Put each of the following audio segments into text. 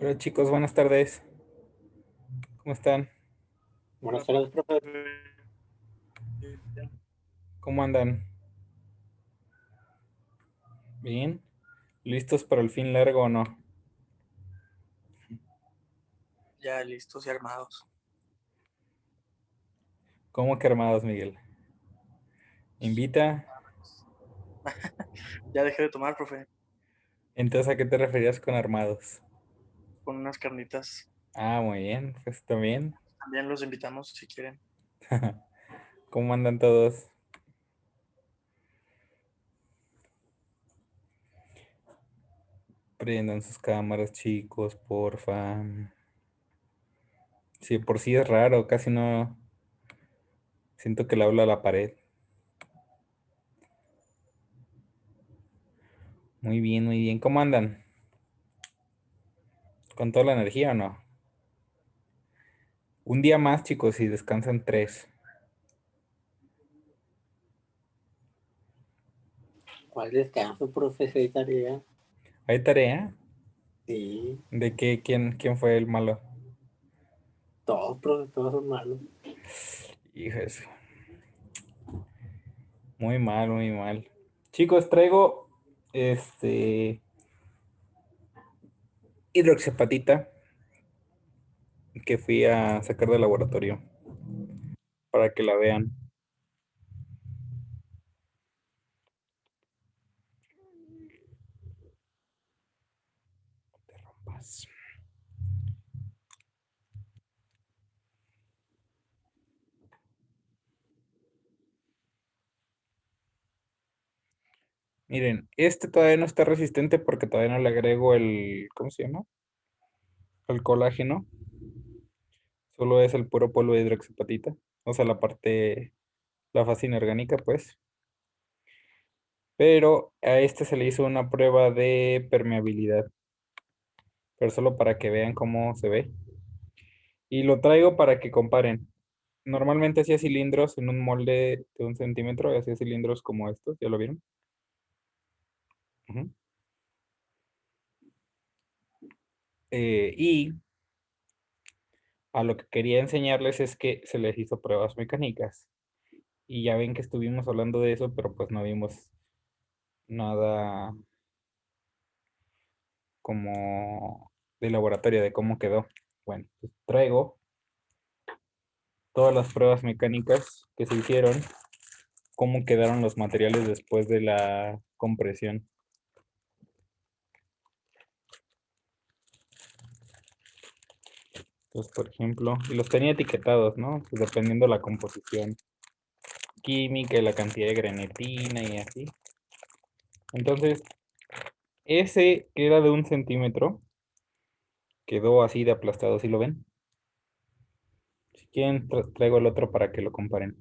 Hola chicos, buenas tardes. ¿Cómo están? Buenas tardes, profe. ¿Cómo andan? ¿Bien? ¿Listos para el fin largo o no? Ya listos y armados. ¿Cómo que armados, Miguel? ¿Invita? Ya dejé de tomar, profe, Entonces, ¿a qué te referías con armados? con unas carnitas. Ah, muy bien, pues también. También los invitamos si quieren. ¿Cómo andan todos? Prendan sus cámaras, chicos, porfa. Sí, por sí es raro, casi no siento que le habla a la pared. Muy bien, muy bien. ¿Cómo andan? ¿Con toda la energía o no? Un día más, chicos, y descansan tres. ¿Cuál descanso, profe? Si hay tarea. ¿Hay tarea? Sí, ¿De qué? ¿Quién fue el malo? todos, profe, todos son malos. Hijas. Muy mal, muy mal. Chicos, traigo hidroxapatita que fui a sacar del laboratorio para que la vean. Miren, este todavía no está resistente porque todavía no le agrego el, ¿cómo se llama? El colágeno. Solo es el puro polvo de hidroxapatita. O sea, la fase inorgánica, pues. Pero a este se le hizo una prueba de permeabilidad. Pero solo para que vean cómo se ve. Y lo traigo para que comparen. Normalmente hacía cilindros en un molde de 1 centímetro, y hacía cilindros como estos, ¿ya lo vieron? Ujú. Y a lo que quería enseñarles es que se les hizo pruebas mecánicas. Y ya ven que estuvimos hablando de eso, pero pues no vimos nada como de laboratorio, de cómo quedó. Bueno, pues traigo todas las pruebas mecánicas que se hicieron, cómo quedaron los materiales después de la compresión. Entonces, por ejemplo, y los tenía etiquetados, ¿no? Pues dependiendo la composición química y la cantidad de grenetina y así. Entonces, ese que era de 1 centímetro quedó así de aplastado, ¿sí lo ven? Si quieren, traigo el otro para que lo comparen.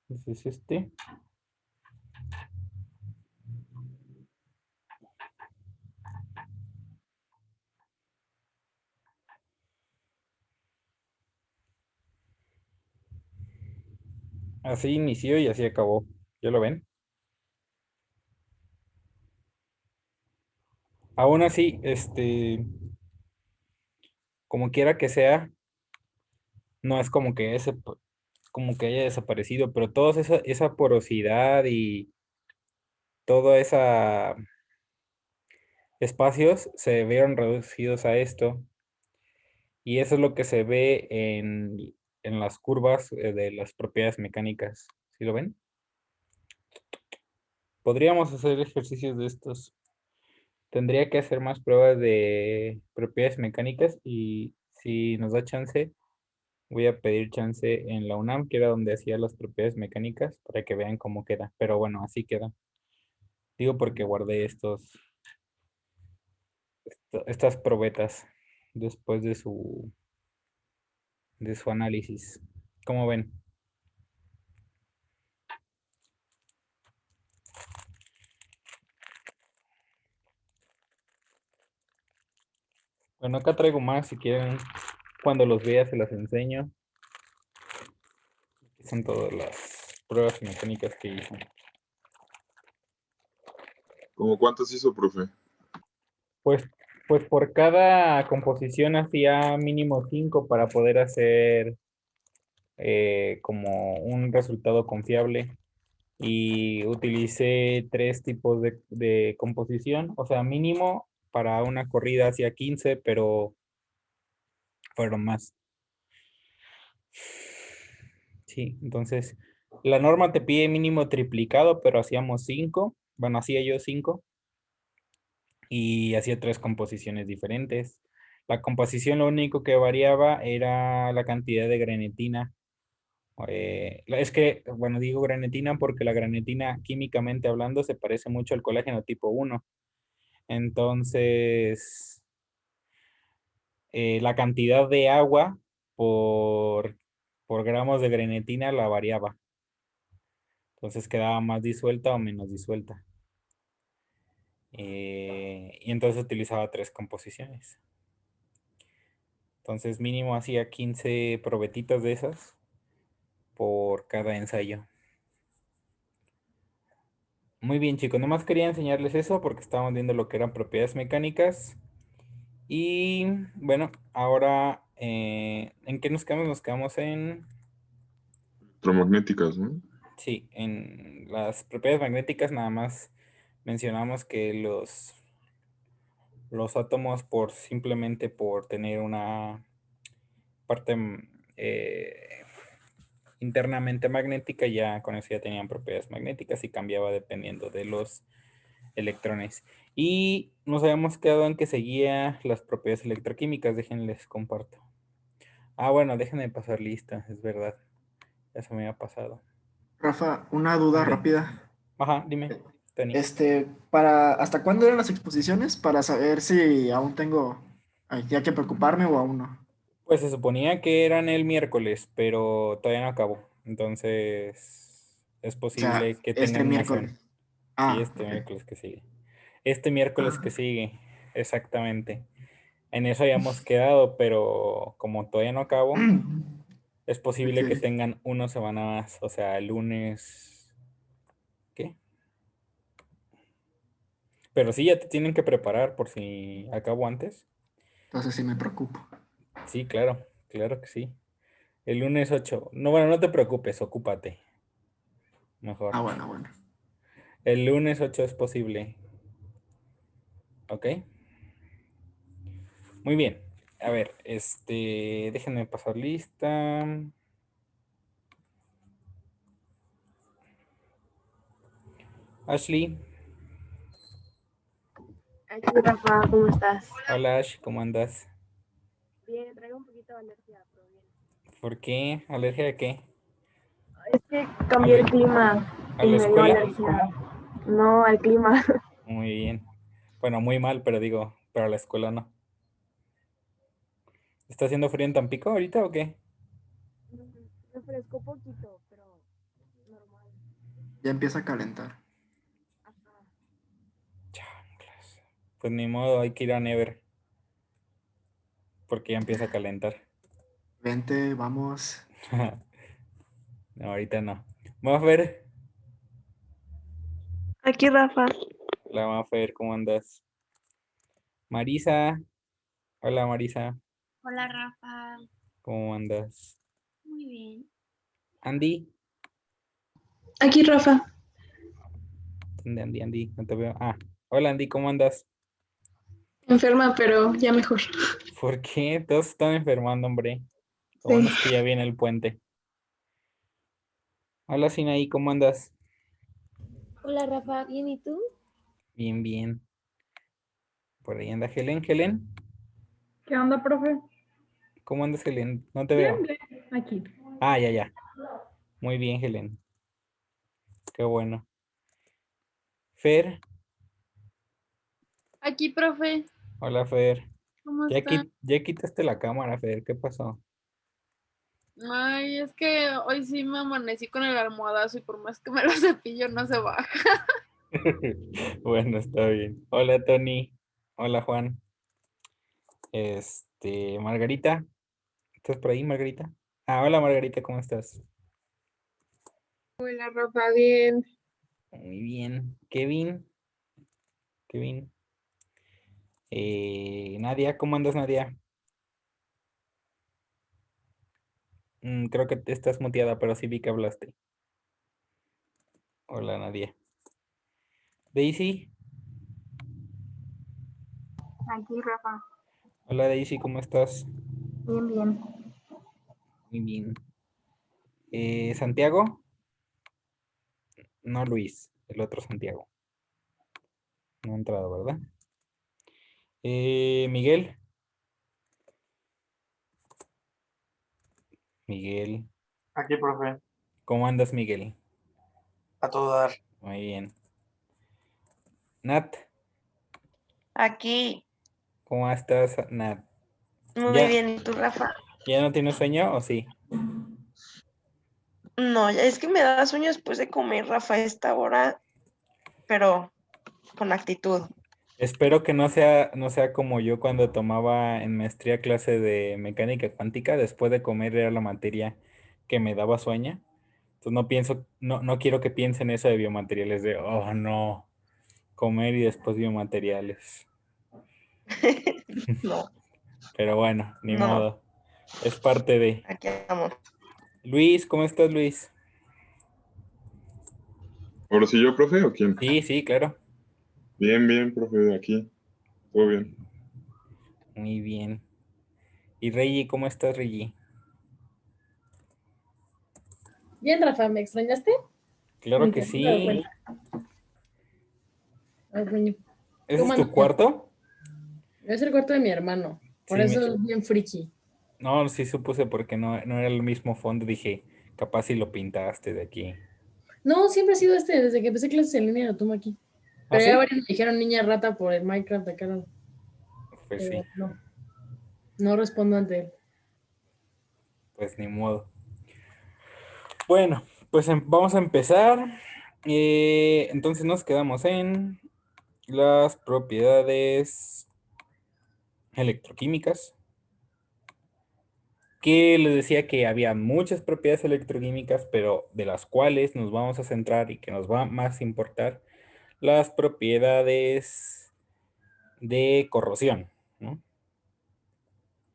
Ese es este. Así inició y así acabó. ¿Ya lo ven? Aún así, como quiera que sea, no es como que como que haya desaparecido, pero toda esa porosidad y toda esa espacios se vieron reducidos a esto. Y eso es lo que se ve en las curvas de las propiedades mecánicas. ¿Sí lo ven? Podríamos hacer ejercicios de estos. Tendría que hacer más pruebas de propiedades mecánicas y si nos da chance, voy a pedir chance en la UNAM, que era donde hacía las propiedades mecánicas, para que vean cómo queda. Pero bueno, así queda. Digo porque guardé estas probetas después de su análisis. ¿Cómo ven? Bueno, acá traigo más, si quieren, cuando los vea se las enseño. Aquí son todas las pruebas mecánicas que hice. ¿Cómo cuántas hizo, profe? Pues, pues por cada composición hacía mínimo 5 para poder hacer como un resultado confiable. Y utilicé 3 tipos de composición, o sea, mínimo para una corrida hacía 15, pero fueron más. Sí, entonces la norma te pide mínimo triplicado, pero hacíamos 5. Bueno, hacía yo 5 y hacía 3 composiciones diferentes. La composición lo único que variaba era la cantidad de grenetina. Es que, bueno, digo grenetina porque la grenetina químicamente hablando se parece mucho al colágeno tipo 1. Entonces, la cantidad de agua por, por gramos de grenetina la variaba. Entonces quedaba más disuelta o menos disuelta. Y entonces utilizaba 3 composiciones. Entonces mínimo hacía 15 probetitas de esas por cada ensayo. Muy bien, chicos. Nomás quería enseñarles eso porque estábamos viendo lo que eran propiedades mecánicas. Y bueno, ahora, ¿en qué nos quedamos? Nos quedamos en... Electromagnéticas, ¿no? Sí, en las propiedades magnéticas nada más mencionamos que los átomos simplemente por tener una parte internamente magnética, ya con eso ya tenían propiedades magnéticas y cambiaba dependiendo de los electrones. Y nos habíamos quedado en que seguía las propiedades electroquímicas. Déjenles comparto. Bueno, déjenme pasar lista, es verdad. Eso me ha pasado. Rafa, una duda Ok. rápida. Ajá, dime, Tony. ¿Hasta cuándo eran las exposiciones? Para saber si aún tengo ya que preocuparme o aún no. Pues se suponía que eran el miércoles, pero todavía no acabó. Entonces es O sea, posible que este tengan miércoles. noción. Sí, Ah, este ok. miércoles que sigue. Este miércoles que sigue, exactamente. En eso habíamos quedado, pero como todavía no acabó, es posible que Ok. tengan una semana más. O sea, el lunes. ¿Qué? Pero sí, ya te tienen que preparar por si acabo antes. Entonces sí me preocupo. Sí, claro, claro que sí. El lunes 8. No, bueno, no te preocupes, ocúpate. Mejor. Bueno, bueno. El lunes 8 es posible. ¿Ok? Muy bien. A ver, déjenme pasar lista. Ashley. Aquí, Rafa, ¿cómo estás? Hola, Ash, ¿cómo andas? Bien, traigo un poquito de alergia, pero bien. ¿Por qué? ¿Alergia a qué? Es que ¿A cambié la, el clima a y la me dio escuela? alergia. No, al clima. Muy bien. Bueno, muy mal, pero digo, pero a la escuela no. ¿Está haciendo frío en Tampico ahorita o qué? Refrescó poquito, pero normal. Ya empieza a calentar. Ajá. Chanclas. Pues ni modo, hay que ir a Never. Porque ya empieza a calentar. Vente, vamos. No, ahorita no. Vamos a ver. Aquí, Rafa. La vamos a ver cómo andas. Marisa. Hola, Marisa. Hola Rafa, ¿Cómo andas? muy bien. Andy. Aquí, Rafa. ¿Dónde Andy? Andy, no te veo. Hola Andy, ¿cómo andas? Enferma, pero ya mejor. ¿Por qué? Todos están enfermando, hombre. Lo bueno Sí. es que ya viene el puente. Hola Sinaí, ¿cómo andas? Hola Rafa, ¿bien y tú? Bien, bien. Por ahí anda Helen. Helen, ¿Qué onda, profe? ¿cómo andas, Helen? No te Bien, veo. bien, aquí. Ya, ya. Muy bien, Helen. Qué bueno. Fer, Aquí, profe, hola Fer. ¿cómo Ya, están? ya quitaste la cámara, Fer. ¿Qué pasó? Ay, es que hoy sí me amanecí con el almohadazo y por más que me lo cepillo no se baja. Bueno, está bien. Hola Tony. Hola Juan. Margarita. ¿Estás por ahí, Margarita? Hola Margarita, ¿cómo estás? Hola, Rafa, bien. Muy bien. Kevin. Kevin. Nadia, ¿cómo andas, Nadia? Creo que te estás muteada, pero sí vi que hablaste. Hola, Nadia. Daisy. Aquí, Rafa. Hola, Daisy, ¿cómo estás? Bien, bien. Muy bien. Santiago. No, Luis, el otro Santiago. No ha entrado, ¿verdad? Miguel. Miguel. Aquí, profe. ¿Cómo andas, Miguel? A todo dar. Muy bien. Nat, Aquí, ¿cómo estás, Nat? muy ¿Ya, bien. ¿Y tú, Rafa? ya no tienes sueño o sí? No, es que me da sueño después de comer, Rafa, a esta hora, pero con actitud. Espero que no sea como yo cuando tomaba en maestría clase de mecánica cuántica. Después de comer era la materia que me daba sueño. Entonces no quiero que piensen eso de biomateriales, de, oh no, comer y después biomateriales. No, Pero bueno, ni no, modo. Es parte de. aquí estamos. Luis, ¿cómo estás, Luis? ¿Ahora sí yo, profe, o quién? Sí, sí, claro. Bien, bien, profe, aquí. Todo bien. Muy bien. ¿Y Reggie, cómo estás, Reggie? Bien, Rafa, ¿me extrañaste? Claro Ni que te has dado sí. cuenta. Ah, bueno. ¿Ese ¿Cómo es andas? tu cuarto? Es el cuarto de mi hermano. Por Sí, eso es bien friki. no, sí supuse porque no era el mismo fondo. Dije, capaz si lo pintaste de aquí. No, siempre ha sido este. Desde que empecé clases en línea lo tomo aquí. ¿Ah, Pero ya sí? varios me dijeron niña rata por el Minecraft de cara. Pues sí, Pero no, no respondo ante él. pues ni modo. Bueno, pues vamos a empezar. Entonces nos quedamos en las propiedades electroquímicas, que les decía que había muchas propiedades electroquímicas, pero de las cuales nos vamos a centrar y que nos va más a importar las propiedades de corrosión, ¿no?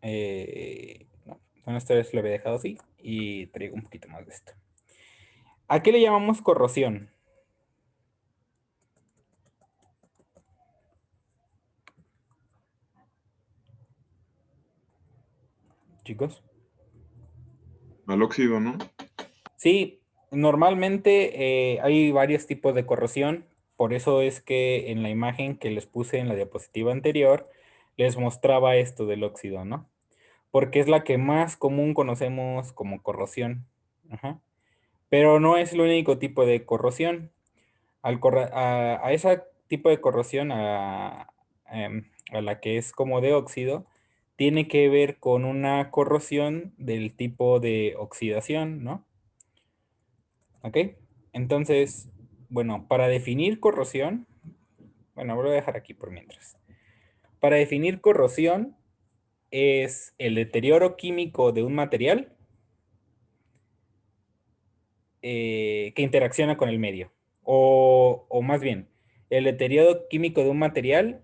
No, bueno, esta vez lo había dejado así y traigo un poquito más de esto. ¿A qué le llamamos corrosión, chicos? Al óxido, ¿no? Sí, normalmente hay varios tipos de corrosión, por eso es que en la imagen que les puse en la diapositiva anterior, les mostraba esto del óxido, ¿no? Porque es la que más común conocemos como corrosión. Ajá. Pero no es el único tipo de corrosión. A ese tipo de corrosión, a la que es como de óxido, tiene que ver con una corrosión del tipo de oxidación, ¿no? ¿Ok? Entonces, bueno, para definir corrosión, bueno, voy a dejar aquí por mientras. Para definir corrosión es el deterioro químico de un material que interacciona con el medio. O más bien, el deterioro químico de un material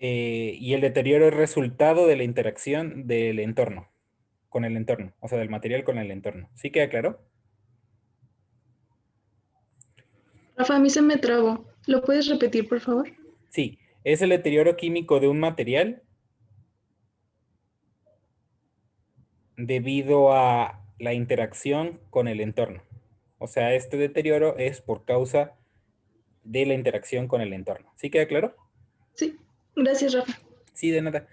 y el deterioro es resultado de la interacción del entorno, con el entorno, o sea, del material con el entorno. ¿Sí queda claro? Rafa, a mí se me trabó. ¿Lo puedes repetir, por favor? Sí, es el deterioro químico de un material debido a la interacción con el entorno. O sea, este deterioro es por causa de la interacción con el entorno. ¿Sí queda claro? Sí. Gracias, Rafa. Sí, de nada.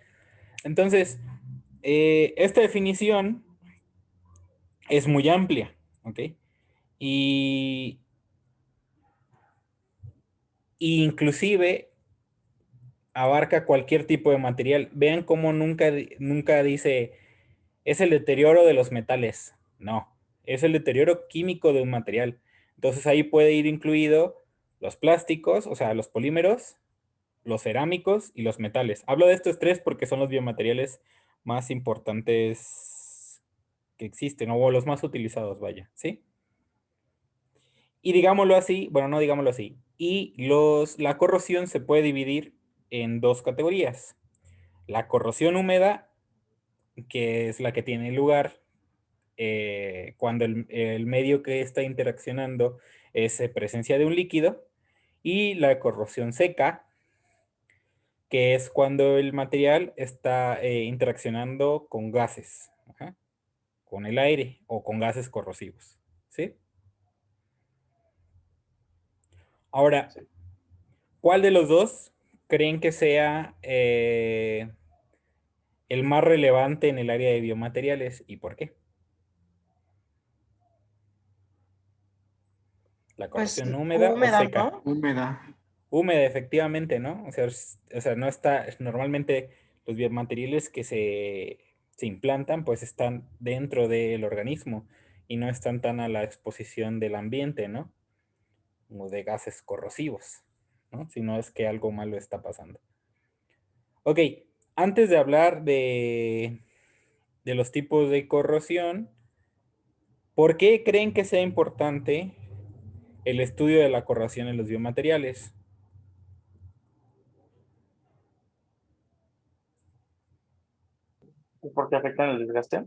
Entonces, esta definición es muy amplia, ¿ok? Y inclusive abarca cualquier tipo de material. Vean cómo nunca dice, es el deterioro de los metales. No, es el deterioro químico de un material. Entonces ahí puede ir incluido los plásticos, o sea, los polímeros, los cerámicos y los metales. Hablo de estos tres porque son los biomateriales más importantes que existen, o los más utilizados, vaya, ¿sí? Y digámoslo así, bueno, no digámoslo así. Y la corrosión se puede dividir en dos categorías. La corrosión húmeda, que es la que tiene lugar cuando el medio que está interaccionando es presencia de un líquido, y la corrosión seca, que es cuando el material está interaccionando con gases, ajá, con el aire o con gases corrosivos. ¿Sí? Ahora, Sí. ¿cuál de los dos creen que sea el más relevante en el área de biomateriales y por qué? ¿La Pues corrosión húmeda o húmeda, seca? ¿no? Húmeda. Húmeda, efectivamente, ¿no? O sea, no está, normalmente los biomateriales que se implantan, pues están dentro del organismo y no están tan a la exposición del ambiente, ¿no? O de gases corrosivos, ¿no? Si no es que algo malo está pasando. Ok, antes de hablar de los tipos de corrosión, ¿por qué creen que sea importante el estudio de la corrosión en los biomateriales? Porque afectan el desgaste.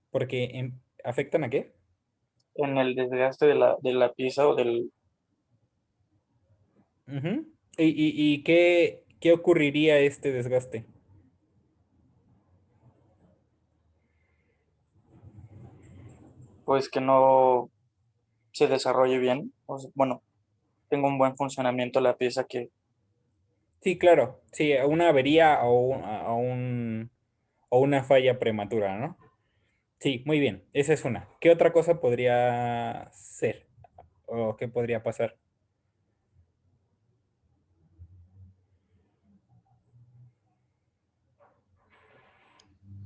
Porque ¿afectan a qué? En el desgaste de la pieza o del. Ujú. ¿Y qué ocurriría este desgaste? Pues que no se desarrolle bien. O sea, bueno, tenga un buen funcionamiento la pieza que. Sí, claro. Sí, una avería o una falla prematura, ¿no? Sí, muy bien. Esa es una. ¿Qué otra cosa podría ser? ¿O qué podría pasar?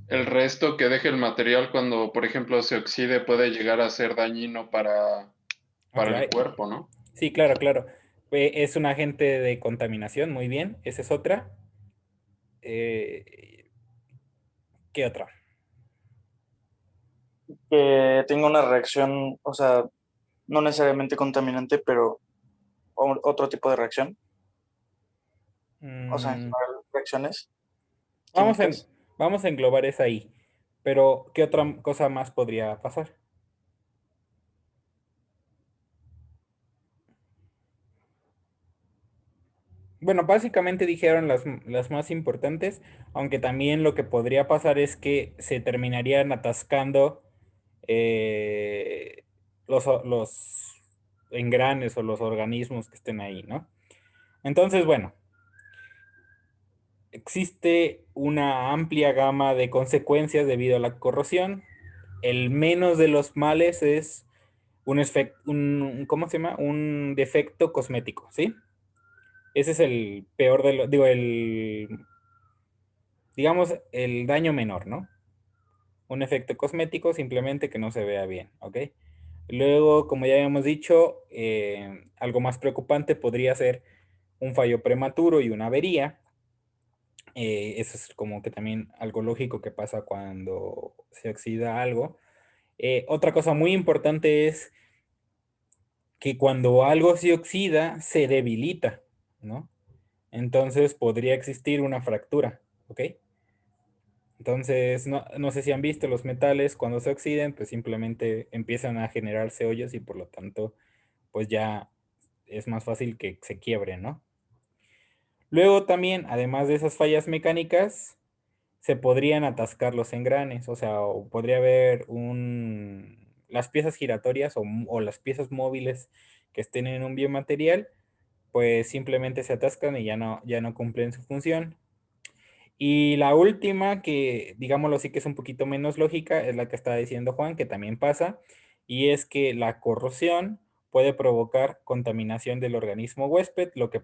El resto que deje el material cuando, por ejemplo, se oxide puede llegar a ser dañino Ah, para el claro. cuerpo, ¿no? Sí, claro, claro. Es un agente de contaminación, muy bien. Esa es otra. Eh, ¿Qué otra? Que tenga una reacción, o sea, no necesariamente contaminante, pero otro tipo de reacción. O sea, en Mm, general, reacciones vamos a, químicas. vamos a englobar esa ahí. Pero, ¿qué otra cosa más podría pasar? Bueno, básicamente dijeron las más importantes, aunque también lo que podría pasar es que se terminarían atascando eh, los engranes o los organismos que estén ahí, ¿no? Entonces, bueno, existe una amplia gama de consecuencias debido a la corrosión. El menos de los males es ¿cómo se llama? Un defecto cosmético, ¿sí? Ese es el peor de los, digo, digamos, el daño menor, ¿no? Un efecto cosmético simplemente que no se vea bien, ¿ok? Luego, como ya habíamos dicho, algo más preocupante podría ser un fallo prematuro y una avería. Eso es como que también algo lógico que pasa cuando se oxida algo. Otra cosa muy importante es que cuando algo se oxida, se debilita, ¿no? Entonces podría existir una fractura, ¿ok? Entonces, no sé si han visto los metales cuando se oxiden, pues simplemente empiezan a generarse hoyos y por lo tanto, pues ya es más fácil que se quiebren, ¿no? Luego también, además de esas fallas mecánicas, se podrían atascar los engranes, o sea, o podría haber las piezas giratorias o las piezas móviles que estén en un biomaterial, pues simplemente se atascan y ya no cumplen su función. Y la última, que digámoslo así que es un poquito menos lógica, es la que está diciendo Juan, que también pasa, y es que la corrosión puede provocar contaminación del organismo huésped, lo que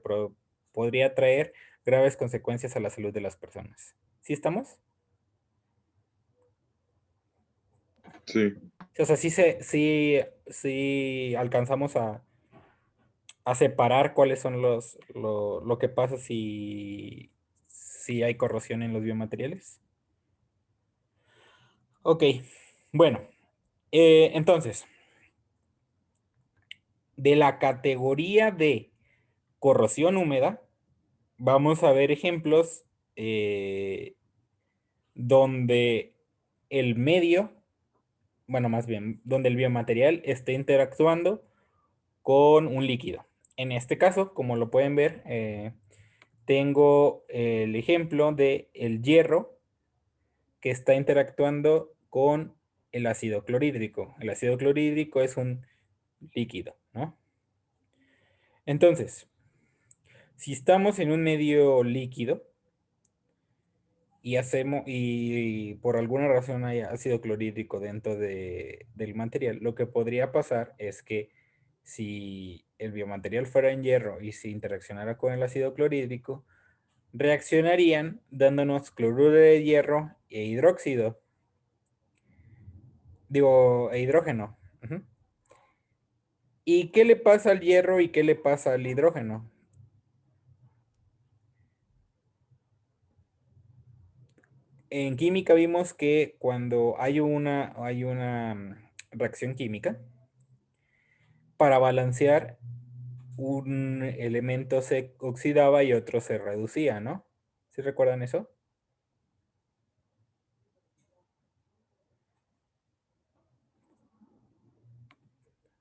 podría traer graves consecuencias a la salud de las personas. ¿Sí estamos? Sí, O sea, sí alcanzamos a separar cuáles son lo que pasa si hay corrosión en los biomateriales. Ok, bueno, entonces, de la categoría de corrosión húmeda, vamos a ver ejemplos donde el medio, bueno, más bien, donde el biomaterial esté interactuando con un líquido. En este caso, como lo pueden ver, tengo el ejemplo de el hierro que está interactuando con el ácido clorhídrico. El ácido clorhídrico es un líquido, ¿no? Entonces, si estamos en un medio líquido y por alguna razón hay ácido clorhídrico dentro del material, lo que podría pasar es que si el biomaterial fuera en hierro y se interaccionara con el ácido clorhídrico, reaccionarían dándonos cloruro de hierro e hidróxido. Digo, e hidrógeno. Ujú. ¿Y qué le pasa al hierro y qué le pasa al hidrógeno? En química vimos que cuando hay una reacción química, para balancear, un elemento se oxidaba y otro se reducía, ¿no? ¿Sí recuerdan eso?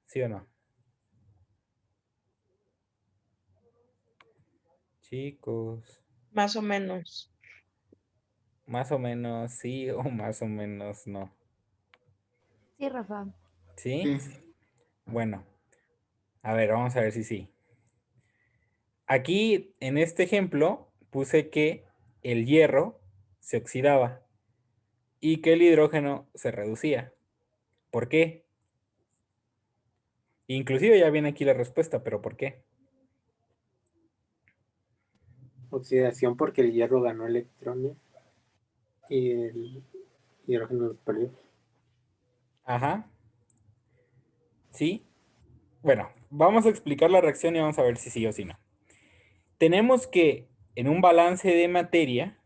¿Sí o no? Chicos, Más o menos. más o menos sí o más o menos no. Sí, Rafa. ¿Sí? Sí. Bueno, a ver, vamos a ver si sí. Aquí, en este ejemplo, puse que el hierro se oxidaba y que el hidrógeno se reducía. ¿Por qué? Inclusive ya viene aquí la respuesta, pero ¿por qué? Oxidación porque el hierro ganó electrones y el hidrógeno los perdió. Ajá. ¿Sí? Bueno, vamos a explicar la reacción y vamos a ver si sí o si no. Tenemos que en un balance de materia,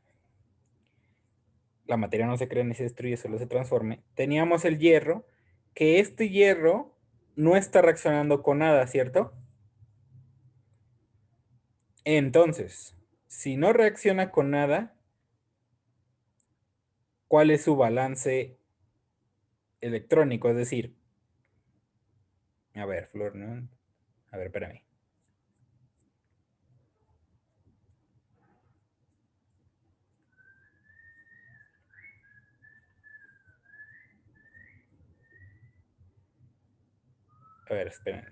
la materia no se crea ni se destruye, solo se transforme, teníamos el hierro, que este hierro no está reaccionando con nada, ¿cierto? Entonces, si no reacciona con nada, ¿cuál es su balance electrónico? Es decir, a ver, Flor, ¿no? A ver, espérame. A ver, esperen.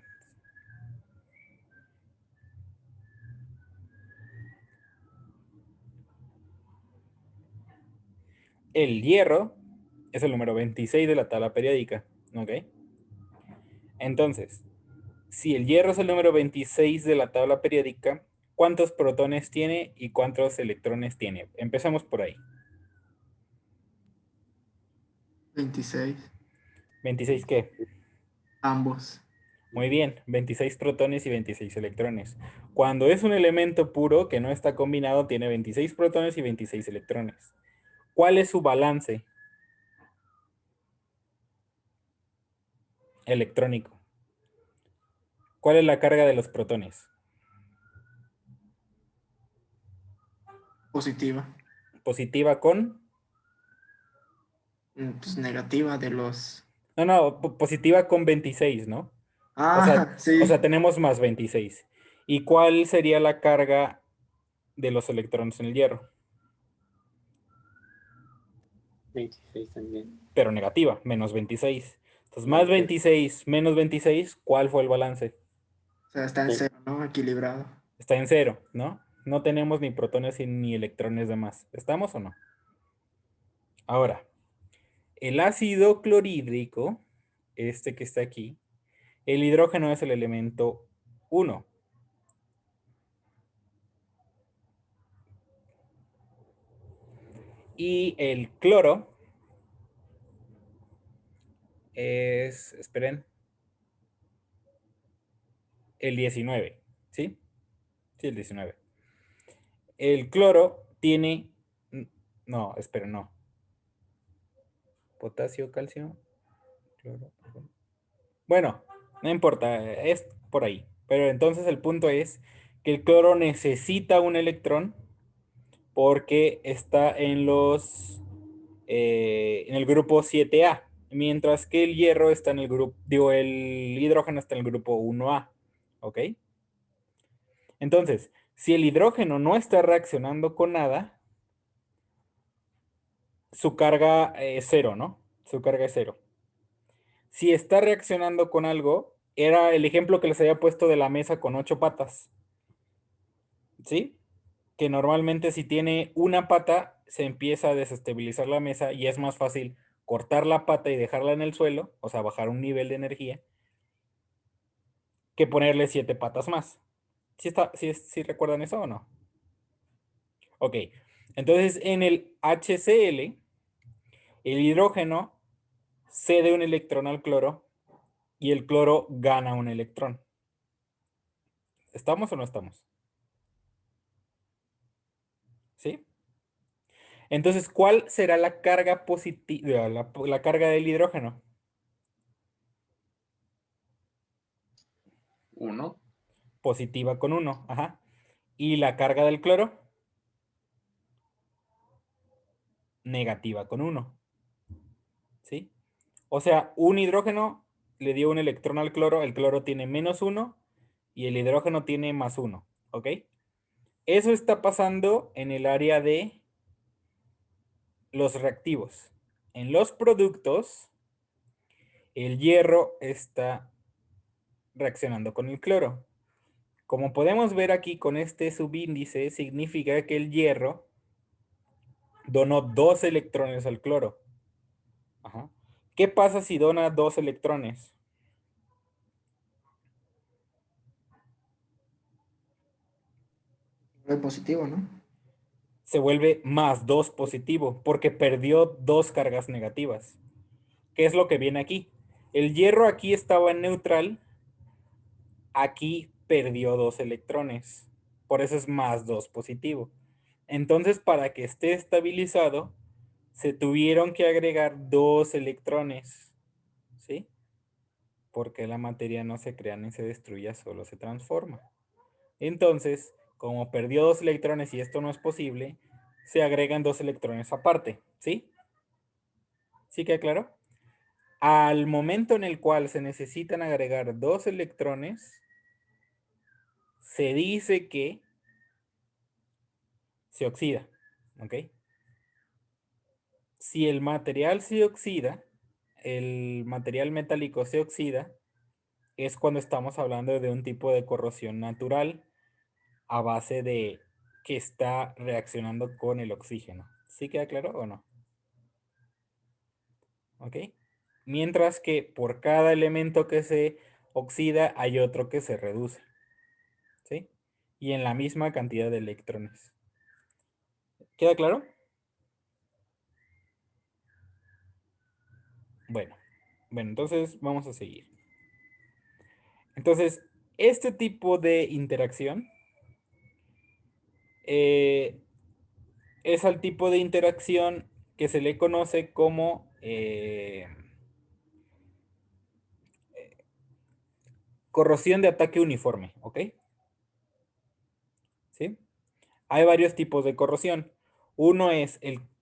El hierro es el número 26 de la tabla periódica, ¿ok? Entonces, si el hierro es el número 26 de la tabla periódica, ¿cuántos protones tiene y cuántos electrones tiene? Empezamos por ahí. 26. ¿26 qué? Ambos. Muy bien, 26 protones y 26 electrones. Cuando es un elemento puro que no está combinado, tiene 26 protones y 26 electrones. ¿Cuál es su balance electrónico? ¿Cuál es la carga de los protones? Positiva. ¿Positiva con? Pues negativa de los. No, positiva con 26, ¿no? Ah, O sea, sí. tenemos más 26. ¿Y cuál sería la carga de los electrones en el hierro? 26 también. Pero negativa, menos 26. Entonces, más 26, menos 26, ¿cuál fue el balance? O sea, está en cero, ¿no? Equilibrado. Está en cero, ¿no? No tenemos ni protones ni electrones de más. ¿Estamos o no? Ahora, el ácido clorhídrico, este que está aquí, el hidrógeno es el elemento 1. Y el cloro es, esperen, el 19, ¿sí? Sí, el 19. El cloro tiene, no, esperen, no. Potasio, calcio, cloro. Bueno, no importa, por ahí. Pero entonces el punto es que el cloro necesita un electrón porque está en el grupo 7A, mientras que el hierro está en el grupo, el hidrógeno está en el grupo 1A, ¿ok? Entonces, si el hidrógeno no está reaccionando con nada, su carga es cero, ¿no? Su carga es cero. Si está reaccionando con algo, era el ejemplo que les había puesto de la mesa con 8 patas, ¿sí? Que normalmente si tiene una pata, se empieza a desestabilizar la mesa y es más fácil cortar la pata y dejarla en el suelo, o sea, bajar un nivel de energía, que ponerle 7 patas más. ¿Sí recuerdan eso o no? Ok, entonces en el HCl, el hidrógeno cede un electrón al cloro y el cloro gana un electrón. ¿Estamos o no estamos? ¿Sí? Entonces, ¿cuál será la carga positiva, la carga del hidrógeno? 1. Positiva con 1, ajá. ¿Y la carga del cloro? Negativa con 1. ¿Sí? O sea, un hidrógeno le dio un electrón al cloro, el cloro tiene -1 y el hidrógeno tiene +1, ¿ok? Eso está pasando en el área de los reactivos. En los productos, el hierro está reaccionando con el cloro. Como podemos ver aquí con este subíndice, significa que el hierro donó 2 electrones al cloro. Ajá. ¿Qué pasa si dona 2 electrones? Es positivo, ¿no? Se vuelve +2 positivo porque perdió 2 cargas negativas. ¿Qué es lo que viene aquí? El hierro aquí estaba en neutral, aquí perdió 2 electrones. Por eso es +2 positivo. Entonces, para que esté estabilizado, se tuvieron que agregar 2 electrones. ¿Sí? Porque la materia no se crea ni se destruye, solo se transforma. Entonces, como perdió 2 electrones y esto no es posible, se agregan 2 electrones aparte. ¿Sí? ¿Sí queda claro? Al momento en el cual se necesitan agregar 2 electrones, se dice que se oxida. ¿Ok? Si el material se oxida, el material metálico se oxida, es cuando estamos hablando de un tipo de corrosión natural a base de que está reaccionando con el oxígeno. ¿Sí queda claro o no? ¿Ok? Mientras que por cada elemento que se oxida hay otro que se reduce. ¿Sí? Y en la misma cantidad de electrones. ¿Queda claro? Bueno, entonces vamos a seguir. Entonces, este tipo de interacción es al tipo de interacción que se le conoce como corrosión de ataque uniforme, ¿ok? ¿Sí? Hay varios tipos de corrosión. Uno es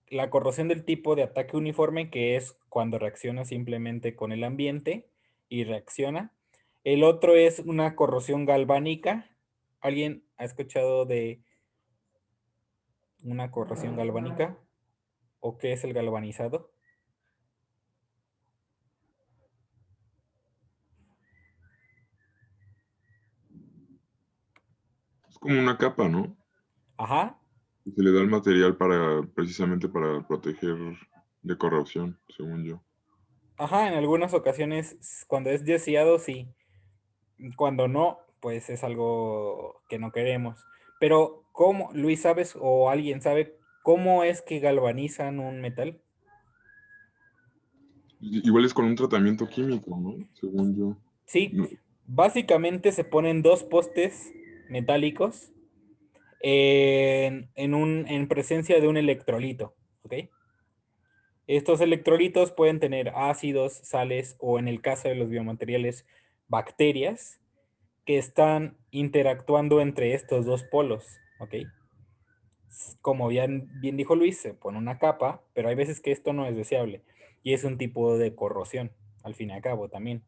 la corrosión del tipo de ataque uniforme, que es cuando reacciona simplemente con el ambiente y reacciona. El otro es una corrosión galvánica. ¿Alguien ha escuchado de una corrosión galvánica? ¿O qué es el galvanizado? Es como una capa, ¿no? Ajá. Y se le da el material precisamente para proteger de corrosión, según yo. Ajá, en algunas ocasiones, cuando es deseado, sí. Cuando no, pues es algo que no queremos. Pero, ¿cómo, Luis, sabes o alguien sabe cómo es que galvanizan un metal? Igual es con un tratamiento químico, ¿no? Según yo. Sí, No, básicamente se ponen 2 postes metálicos en presencia de un electrolito, ¿ok? Estos electrolitos pueden tener ácidos, sales o en el caso de los biomateriales, bacterias. que están interactuando entre estos dos polos, ¿ok? Como bien dijo Luis, se pone una capa, pero hay veces que esto no es deseable y es un tipo de corrosión, al fin y al cabo también.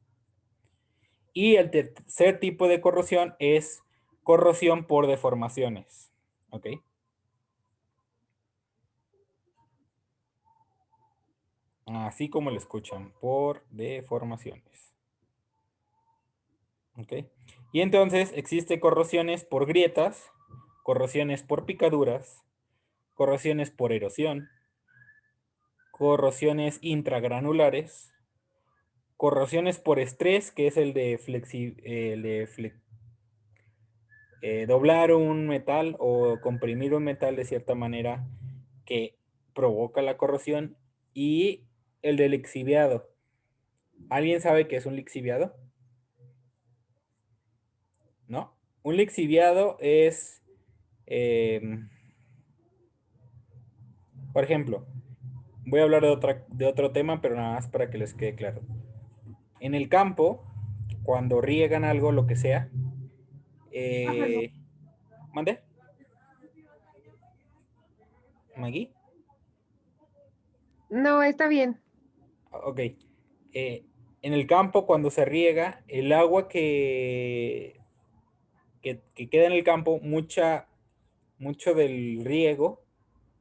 Y el tercer tipo de corrosión es corrosión por deformaciones, ¿ok? Así como lo escuchan, por deformaciones. ¿Ok? Y entonces existe corrosiones por grietas, corrosiones por picaduras, corrosiones por erosión, corrosiones intragranulares, corrosiones por estrés, que es el de, doblar un metal o comprimir un metal de cierta manera que provoca la corrosión, y el del lixiviado. ¿Alguien sabe qué es un lixiviado? ¿No? Un lixiviado es, por ejemplo, voy a hablar de otro tema, pero nada más para que les quede claro. En el campo, cuando riegan algo, lo que sea, ¿mande? ¿Maggie? No, está bien. Ok. En el campo, cuando se riega, el agua que queda en el campo, mucho del riego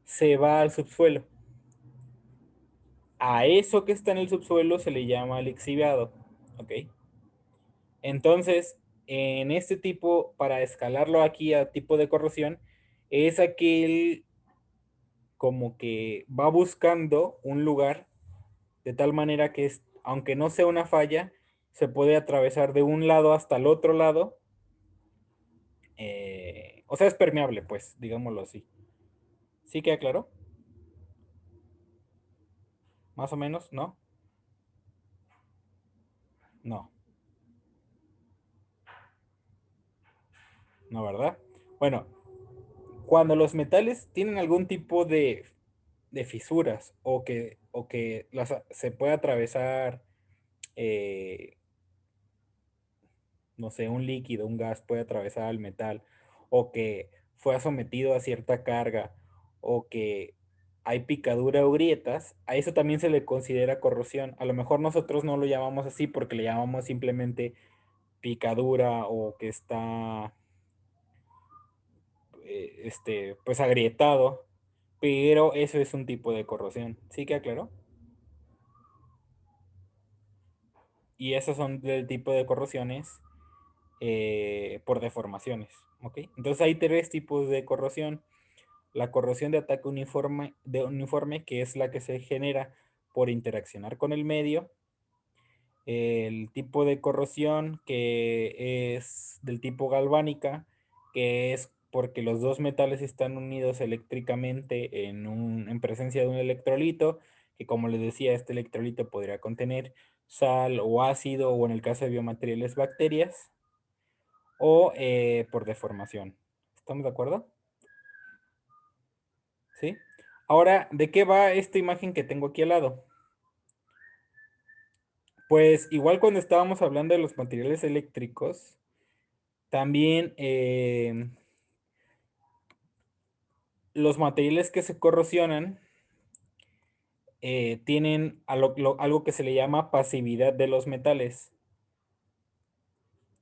se va al subsuelo. A eso que está en el subsuelo se le llama lixiviado, ¿ok? Entonces, en este tipo, para escalarlo aquí a tipo de corrosión, es aquel como que va buscando un lugar de tal manera que, aunque no sea una falla, se puede atravesar de un lado hasta el otro lado. O sea, es permeable, pues, digámoslo así. ¿Sí queda claro? Más o menos, ¿no? No. No, ¿verdad? Bueno, cuando los metales tienen algún tipo de fisuras o que se puede atravesar, no sé, un líquido, un gas puede atravesar el metal, o que fue sometido a cierta carga, o que hay picadura o grietas, a eso también se le considera corrosión. A lo mejor nosotros no lo llamamos así porque le llamamos simplemente picadura o que está pues agrietado, pero eso es un tipo de corrosión. ¿Sí queda claro? Y esos son del tipo de corrosiones por deformaciones, ¿ok? Entonces hay tres tipos de corrosión. La corrosión de ataque uniforme, que es la que se genera por interaccionar con el medio. El tipo de corrosión que es del tipo galvánica, que es porque los dos metales están unidos eléctricamente en presencia de un electrolito, que como les decía, este electrolito podría contener sal o ácido, o en el caso de biomateriales, bacterias, o por deformación. ¿Estamos de acuerdo? ¿Sí? Ahora, ¿de qué va esta imagen que tengo aquí al lado? Pues igual cuando estábamos hablando de los materiales eléctricos, también los materiales que se corrosionan tienen algo que se le llama pasividad de los metales.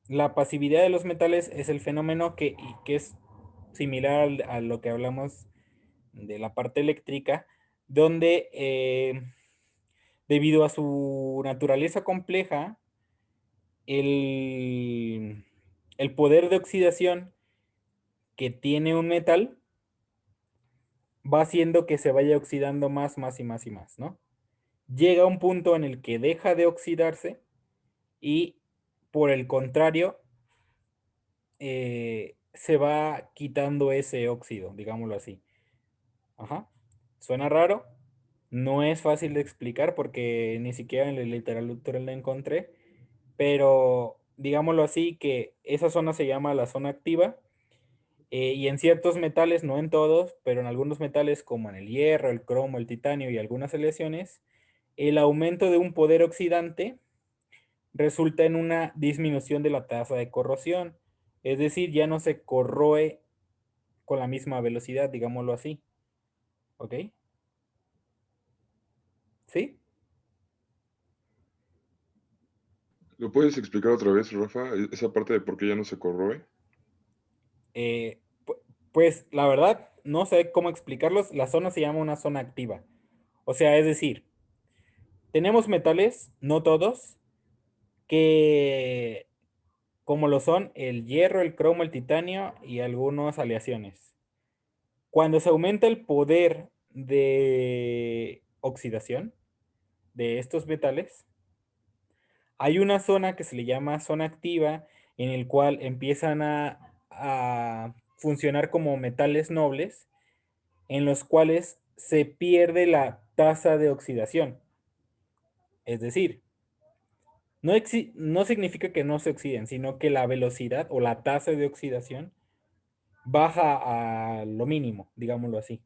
La pasividad de los metales es el fenómeno que es similar a lo que hablamos de la parte eléctrica, donde debido a su naturaleza compleja, el poder de oxidación que tiene un metal va haciendo que se vaya oxidando más y más, ¿no? Llega un punto en el que deja de oxidarse y, por el contrario, se va quitando ese óxido, digámoslo así. Ajá. ¿Suena raro? No es fácil de explicar porque ni siquiera en la literatura lo encontré, pero digámoslo así, que esa zona se llama la zona activa, y en ciertos metales, no en todos, pero en algunos metales como en el hierro, el cromo, el titanio y algunas aleaciones, el aumento de un poder oxidante resulta en una disminución de la tasa de corrosión. Es decir, ya no se corroe con la misma velocidad, digámoslo así. ¿Ok? ¿Sí? ¿Lo puedes explicar otra vez, Rafa? Esa parte de por qué ya no se corroe. Pues la verdad, no sé cómo explicarlos. La zona se llama una zona activa. O sea, es decir, tenemos metales, no todos, que como lo son el hierro, el cromo, el titanio y algunas aleaciones. Cuando se aumenta el poder de oxidación de estos metales, hay una zona que se le llama zona activa en el cual empiezan a funcionar como metales nobles en los cuales se pierde la tasa de oxidación. Es decir, no significa que no se oxiden, sino que la velocidad o la tasa de oxidación baja a lo mínimo, digámoslo así.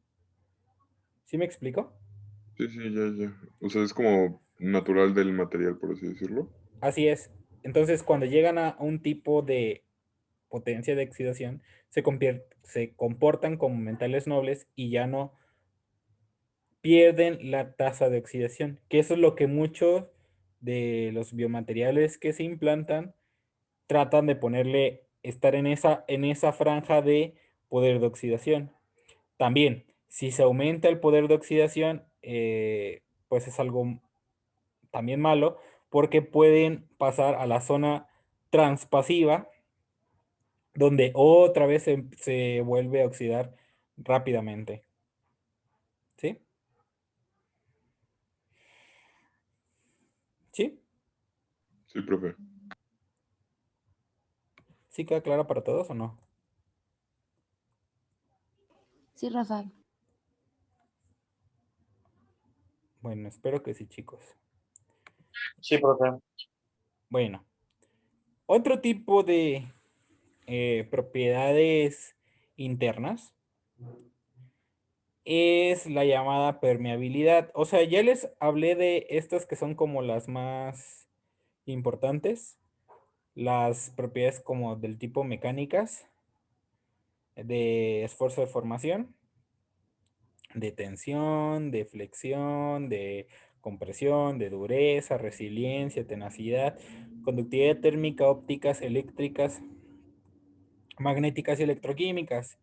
¿Sí me explico? Sí, sí, ya. O sea, es como natural del material, por así decirlo. Así es. Entonces, cuando llegan a un tipo de potencia de oxidación, se comportan como metales nobles y ya no pierden la tasa de oxidación, que eso es lo que muchos de los biomateriales que se implantan tratan de ponerle, estar en esa franja de poder de oxidación. También, si se aumenta el poder de oxidación, pues es algo también malo, porque pueden pasar a la zona transpasiva, donde otra vez se vuelve a oxidar rápidamente. ¿Sí? ¿Sí? Sí, profe. ¿Sí queda claro para todos o no? Sí, Rafa. Bueno, espero que sí, chicos. Sí, profe. Bueno, otro tipo de propiedades internas es la llamada permeabilidad. O sea, ya les hablé de estas que son como las más importantes, las propiedades como del tipo mecánicas, de esfuerzo de formación, de tensión, de flexión, de compresión, de dureza, resiliencia, tenacidad, conductividad térmica, ópticas, eléctricas, magnéticas y electroquímicas.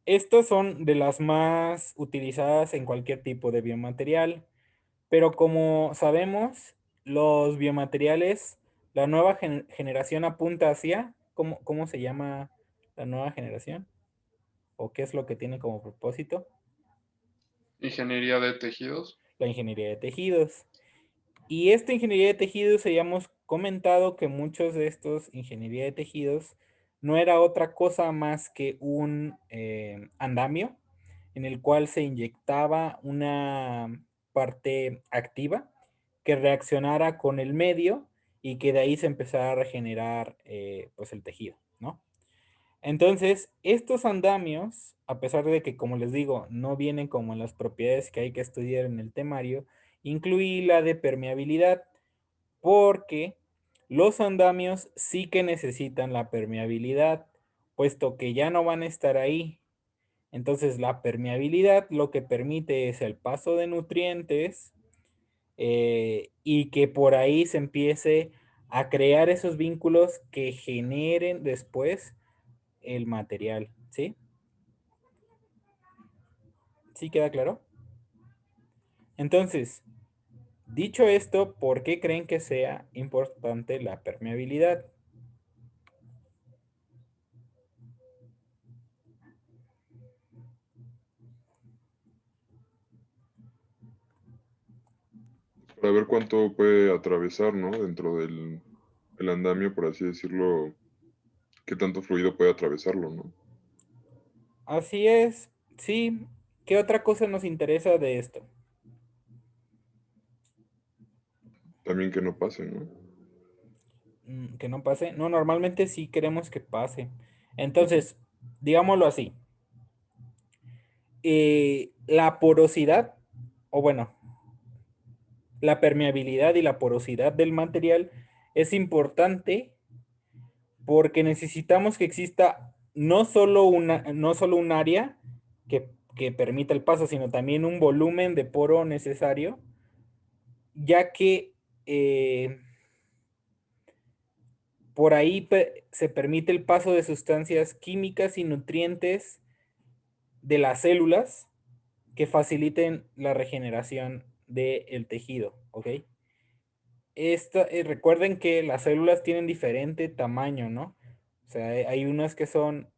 Estas son de las más utilizadas en cualquier tipo de biomaterial, pero como sabemos, los biomateriales, la nueva generación apunta hacia, ¿cómo se llama la nueva generación? ¿O qué es lo que tiene como propósito? Ingeniería de tejidos. La ingeniería de tejidos. Y esta ingeniería de tejidos, habíamos comentado que muchos de estos ingeniería de tejidos no era otra cosa más que un andamio en el cual se inyectaba una parte activa que reaccionara con el medio y que de ahí se empezara a regenerar pues el tejido, ¿no? Entonces, estos andamios, a pesar de que, como les digo, no vienen como en las propiedades que hay que estudiar en el temario, incluí la de permeabilidad, porque los andamios sí que necesitan la permeabilidad, puesto que ya no van a estar ahí. Entonces, la permeabilidad lo que permite es el paso de nutrientes y que por ahí se empiece a crear esos vínculos que generen después el material, ¿sí? ¿Sí queda claro? Entonces, dicho esto, ¿por qué creen que sea importante la permeabilidad? Para ver cuánto puede atravesar, ¿no? Dentro del el andamio, por así decirlo, qué tanto fluido puede atravesarlo, ¿no? Así es, sí. ¿Qué otra cosa nos interesa de esto? También que no pase, ¿no? Que no pase. No, normalmente sí queremos que pase. Entonces, digámoslo así. La porosidad, o bueno, la permeabilidad y la porosidad del material es importante porque necesitamos que exista no solo un área que permita el paso, sino también un volumen de poro necesario, ya que por ahí se permite el paso de sustancias químicas y nutrientes de las células que faciliten la regeneración del tejido, ¿ok? Recuerden que las células tienen diferente tamaño, ¿no? O sea, hay unas que son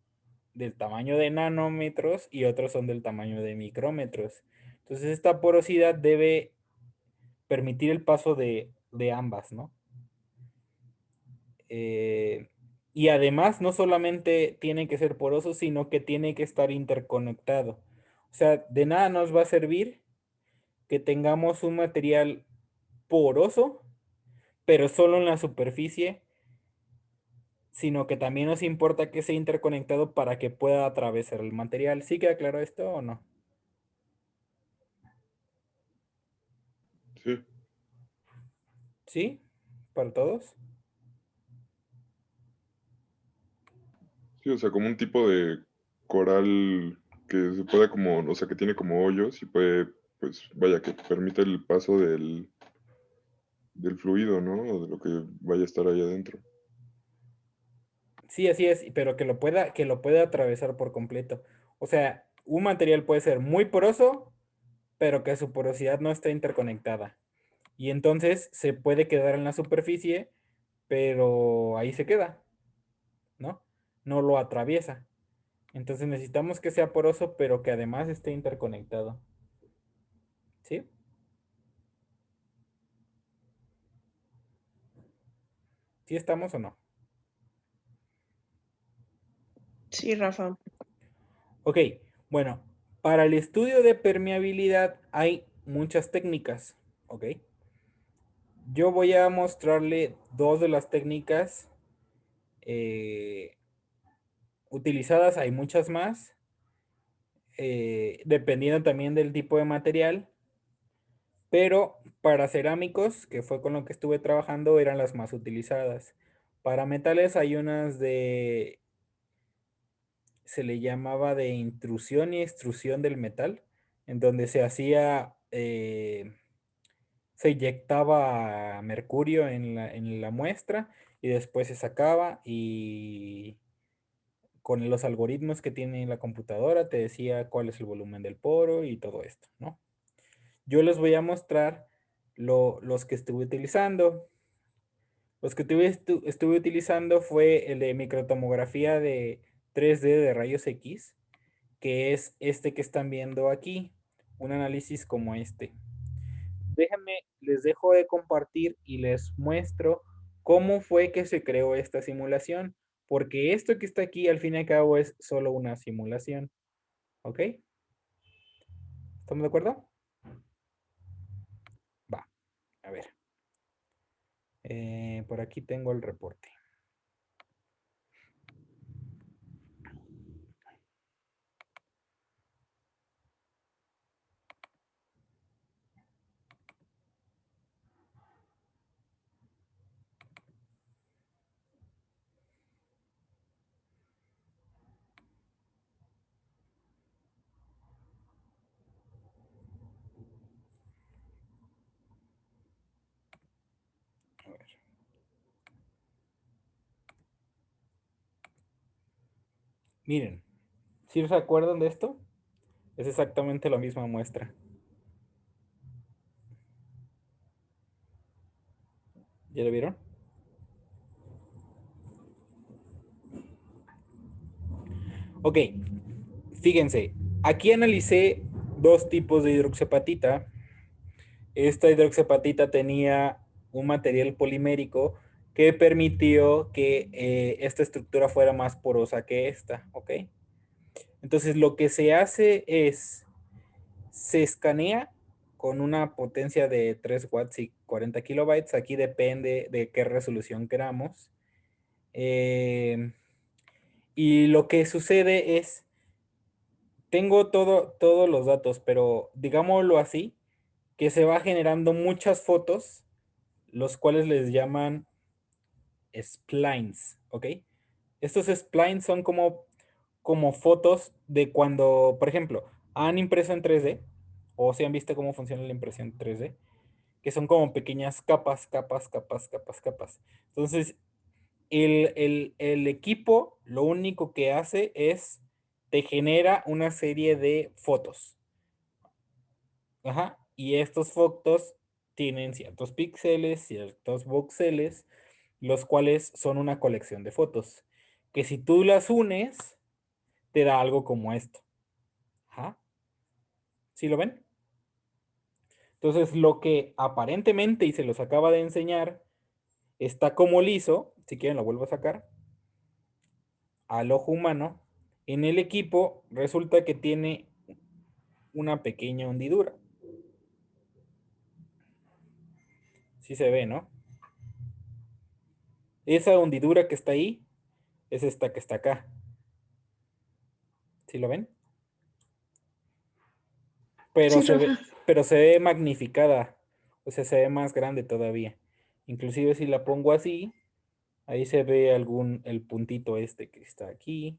del tamaño de nanómetros y otros son del tamaño de micrómetros. Entonces, esta porosidad debe permitir el paso de ambas, ¿no? Y además, no solamente tiene que ser poroso, sino que tiene que estar interconectado. O sea, de nada nos va a servir que tengamos un material poroso, pero solo en la superficie, sino que también nos importa que sea interconectado para que pueda atravesar el material. ¿Sí queda claro esto o no? Sí. ¿Sí? ¿Para todos? Sí, o sea, como un tipo de coral que se puede como, o sea, que tiene como hoyos y puede, pues, vaya, que permite el paso del fluido, ¿no? O de lo que vaya a estar ahí adentro. Sí, así es, pero que lo pueda atravesar por completo. O sea, un material puede ser muy poroso, pero que su porosidad no está interconectada. Y entonces se puede quedar en la superficie, pero ahí se queda, ¿no? No lo atraviesa. Entonces necesitamos que sea poroso, pero que además esté interconectado. ¿Sí? ¿Sí estamos o no? Sí, Rafa. Ok, bueno, para el estudio de permeabilidad hay muchas técnicas, ¿ok? Yo voy a mostrarle dos de las técnicas utilizadas, hay muchas más, dependiendo también del tipo de material, pero para cerámicos, que fue con lo que estuve trabajando, eran las más utilizadas. Para metales hay unas se le llamaba de intrusión y extrusión del metal, en donde se hacía, se inyectaba mercurio en la muestra y después se sacaba y con los algoritmos que tiene la computadora te decía cuál es el volumen del poro y todo esto, ¿no? Yo les voy a mostrar los que estuve utilizando. Los que estuve utilizando fue el de microtomografía de 3D de rayos X, que es este que están viendo aquí, un análisis como este. Déjenme, les dejo de compartir y les muestro cómo fue que se creó esta simulación, porque esto que está aquí al fin y al cabo es solo una simulación. ¿Ok? ¿Estamos de acuerdo? Va, a ver. Por aquí tengo el reporte. A ver. Miren, ¿sí se acuerdan de esto? Es exactamente la misma muestra. ¿Ya lo vieron? Ok, fíjense, aquí analicé dos tipos de hidroxiapatita. Esta hidroxiapatita tenía un material polimérico que permitió que esta estructura fuera más porosa que esta, ¿ok? Entonces lo que se hace es, se escanea con una potencia de 3 watts y 40 kilobytes. Aquí depende de qué resolución queramos. Y lo que sucede es, tengo todos los datos, pero digámoslo así, que se va generando muchas fotos, los cuales les llaman splines, ¿ok? Estos splines son como fotos de cuando, por ejemplo, han impreso en 3D o se han visto cómo funciona la impresión 3D, que son como pequeñas capas, capas, capas, capas, capas. Entonces, el equipo lo único que hace es te genera una serie de fotos. Ajá. Y estos fotos tienen ciertos píxeles, ciertos voxeles, los cuales son una colección de fotos. Que si tú las unes, te da algo como esto. Ajá. ¿Sí lo ven? Entonces, lo que aparentemente, y se los acaba de enseñar, está como liso, si quieren lo vuelvo a sacar, al ojo humano, en el equipo resulta que tiene una pequeña hendidura. Sí se ve, ¿no? Esa hundidura que está ahí es esta que está acá. ¿Sí lo ven? Pero Sí, Rafa. pero se ve magnificada. O sea, se ve más grande todavía. Inclusive si la pongo así, ahí se ve el puntito este que está aquí,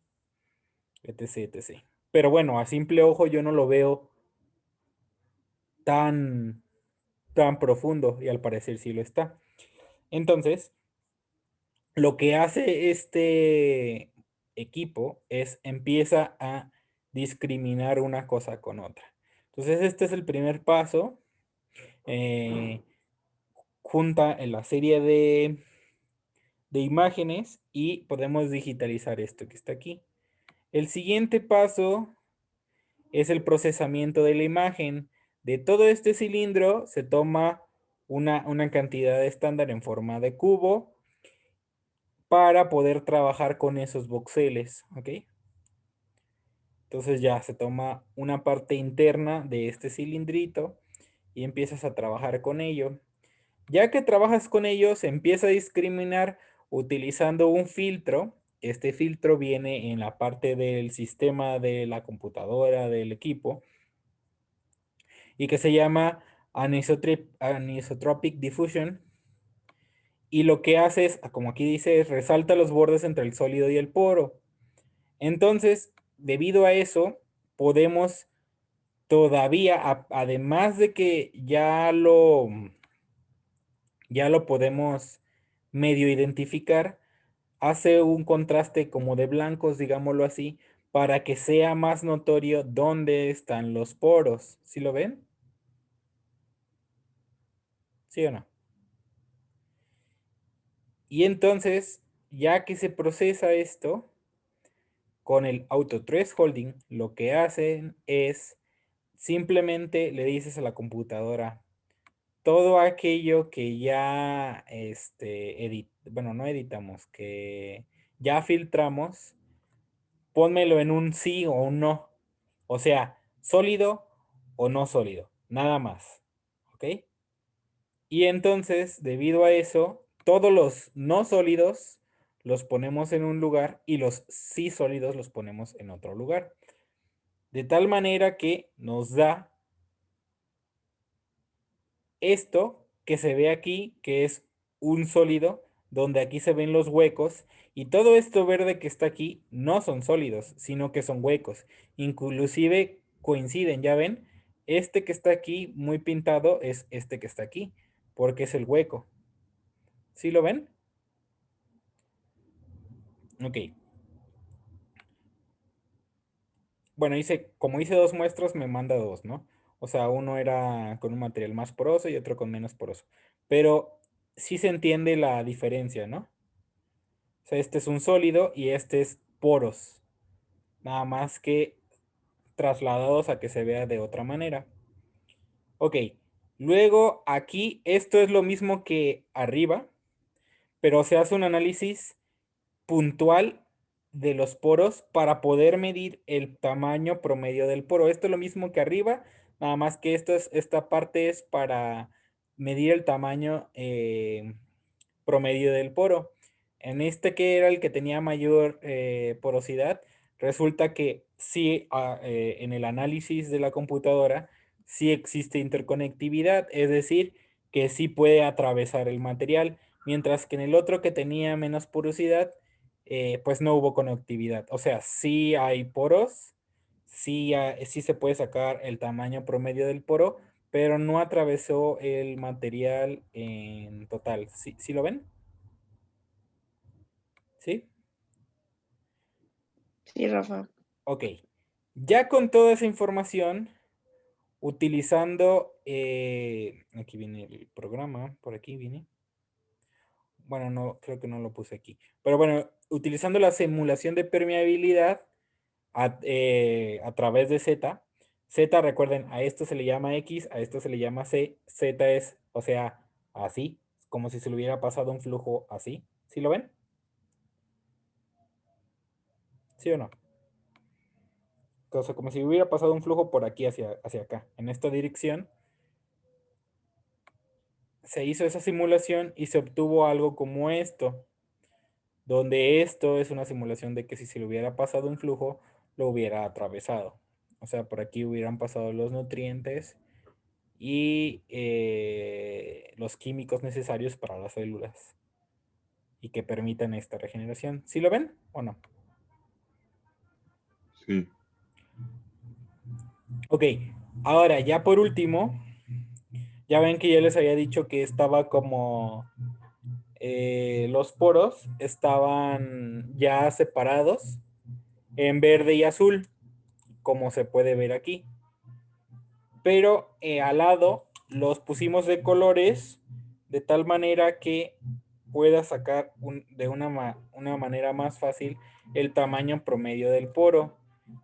etc, etc. Pero bueno, a simple ojo yo no lo veo tan profundo y al parecer sí lo está. Entonces, lo que hace este equipo es empieza a discriminar una cosa con otra. Entonces, este es el primer paso. Junta en la serie de imágenes y podemos digitalizar esto que está aquí. El siguiente paso es el procesamiento de la imagen. De todo este cilindro se toma una cantidad estándar en forma de cubo para poder trabajar con esos voxeles, ¿ok? Entonces ya se toma una parte interna de este cilindrito y empiezas a trabajar con ello. Ya que trabajas con ello, se empieza a discriminar utilizando un filtro. Este filtro viene en la parte del sistema de la computadora del equipo y que se llama Anisotropic Diffusion. Y lo que hace es, como aquí dice, resalta los bordes entre el sólido y el poro. Entonces, debido a eso, podemos todavía, además de que ya lo podemos medio identificar, hace un contraste como de blancos, digámoslo así, para que sea más notorio dónde están los poros. ¿Sí lo ven? ¿Sí o no? Y entonces, ya que se procesa esto, con el auto thresholding, lo que hacen es simplemente le dices a la computadora todo aquello que ya bueno, no editamos, que ya filtramos, pónmelo en un sí o un no. O sea, sólido o no sólido, nada más. ¿Ok? Y entonces, debido a eso, todos los no sólidos los ponemos en un lugar y los sí sólidos los ponemos en otro lugar. De tal manera que nos da esto que se ve aquí, que es un sólido, donde aquí se ven los huecos, y todo esto verde que está aquí no son sólidos, sino que son huecos. Inclusive coinciden, ¿ya ven? Este que está aquí muy pintado es este que está aquí, porque es el hueco. ¿Sí lo ven? Ok. Bueno, como hice dos muestras, me manda dos, ¿no? O sea, uno era con un material más poroso y otro con menos poroso. Pero sí se entiende la diferencia, ¿no? O sea, este es un sólido y este es poros. Nada más que trasladados a que se vea de otra manera. Ok. Luego aquí, esto es lo mismo que arriba, pero se hace un análisis puntual de los poros para poder medir el tamaño promedio del poro. Esto es lo mismo que arriba, nada más que esta parte es para medir el tamaño promedio del poro. En este que era el que tenía mayor porosidad, resulta que sí, en el análisis de la computadora, sí existe interconectividad, es decir, que sí puede atravesar el material, mientras que en el otro que tenía menos porosidad, pues no hubo conectividad. O sea, sí hay poros, sí se puede sacar el tamaño promedio del poro, pero no atravesó el material en total. ¿Sí lo ven? ¿Sí? Sí, Rafa. Ok. Ya con toda esa información, utilizando, aquí viene el programa, por aquí viene. Bueno, no, creo que no lo puse aquí. Pero bueno, utilizando la simulación de permeabilidad a través de Z. Z, recuerden, a esto se le llama X, a esto se le llama C. Z es, o sea, así, como si se le hubiera pasado un flujo así. ¿Sí lo ven? ¿Sí o no? O sea, como si hubiera pasado un flujo por aquí hacia acá, en esta dirección. Se hizo esa simulación y se obtuvo algo como esto, donde esto es una simulación de que si se le hubiera pasado un flujo, lo hubiera atravesado. O sea, por aquí hubieran pasado los nutrientes y los químicos necesarios para las células y que permitan esta regeneración. ¿Sí lo ven o no? Sí. Ok, ahora ya por último, ya ven que ya les había dicho que estaba como los poros estaban ya separados en verde y azul, como se puede ver aquí. Pero al lado los pusimos de colores de tal manera que pueda sacar de una manera más fácil el tamaño promedio del poro.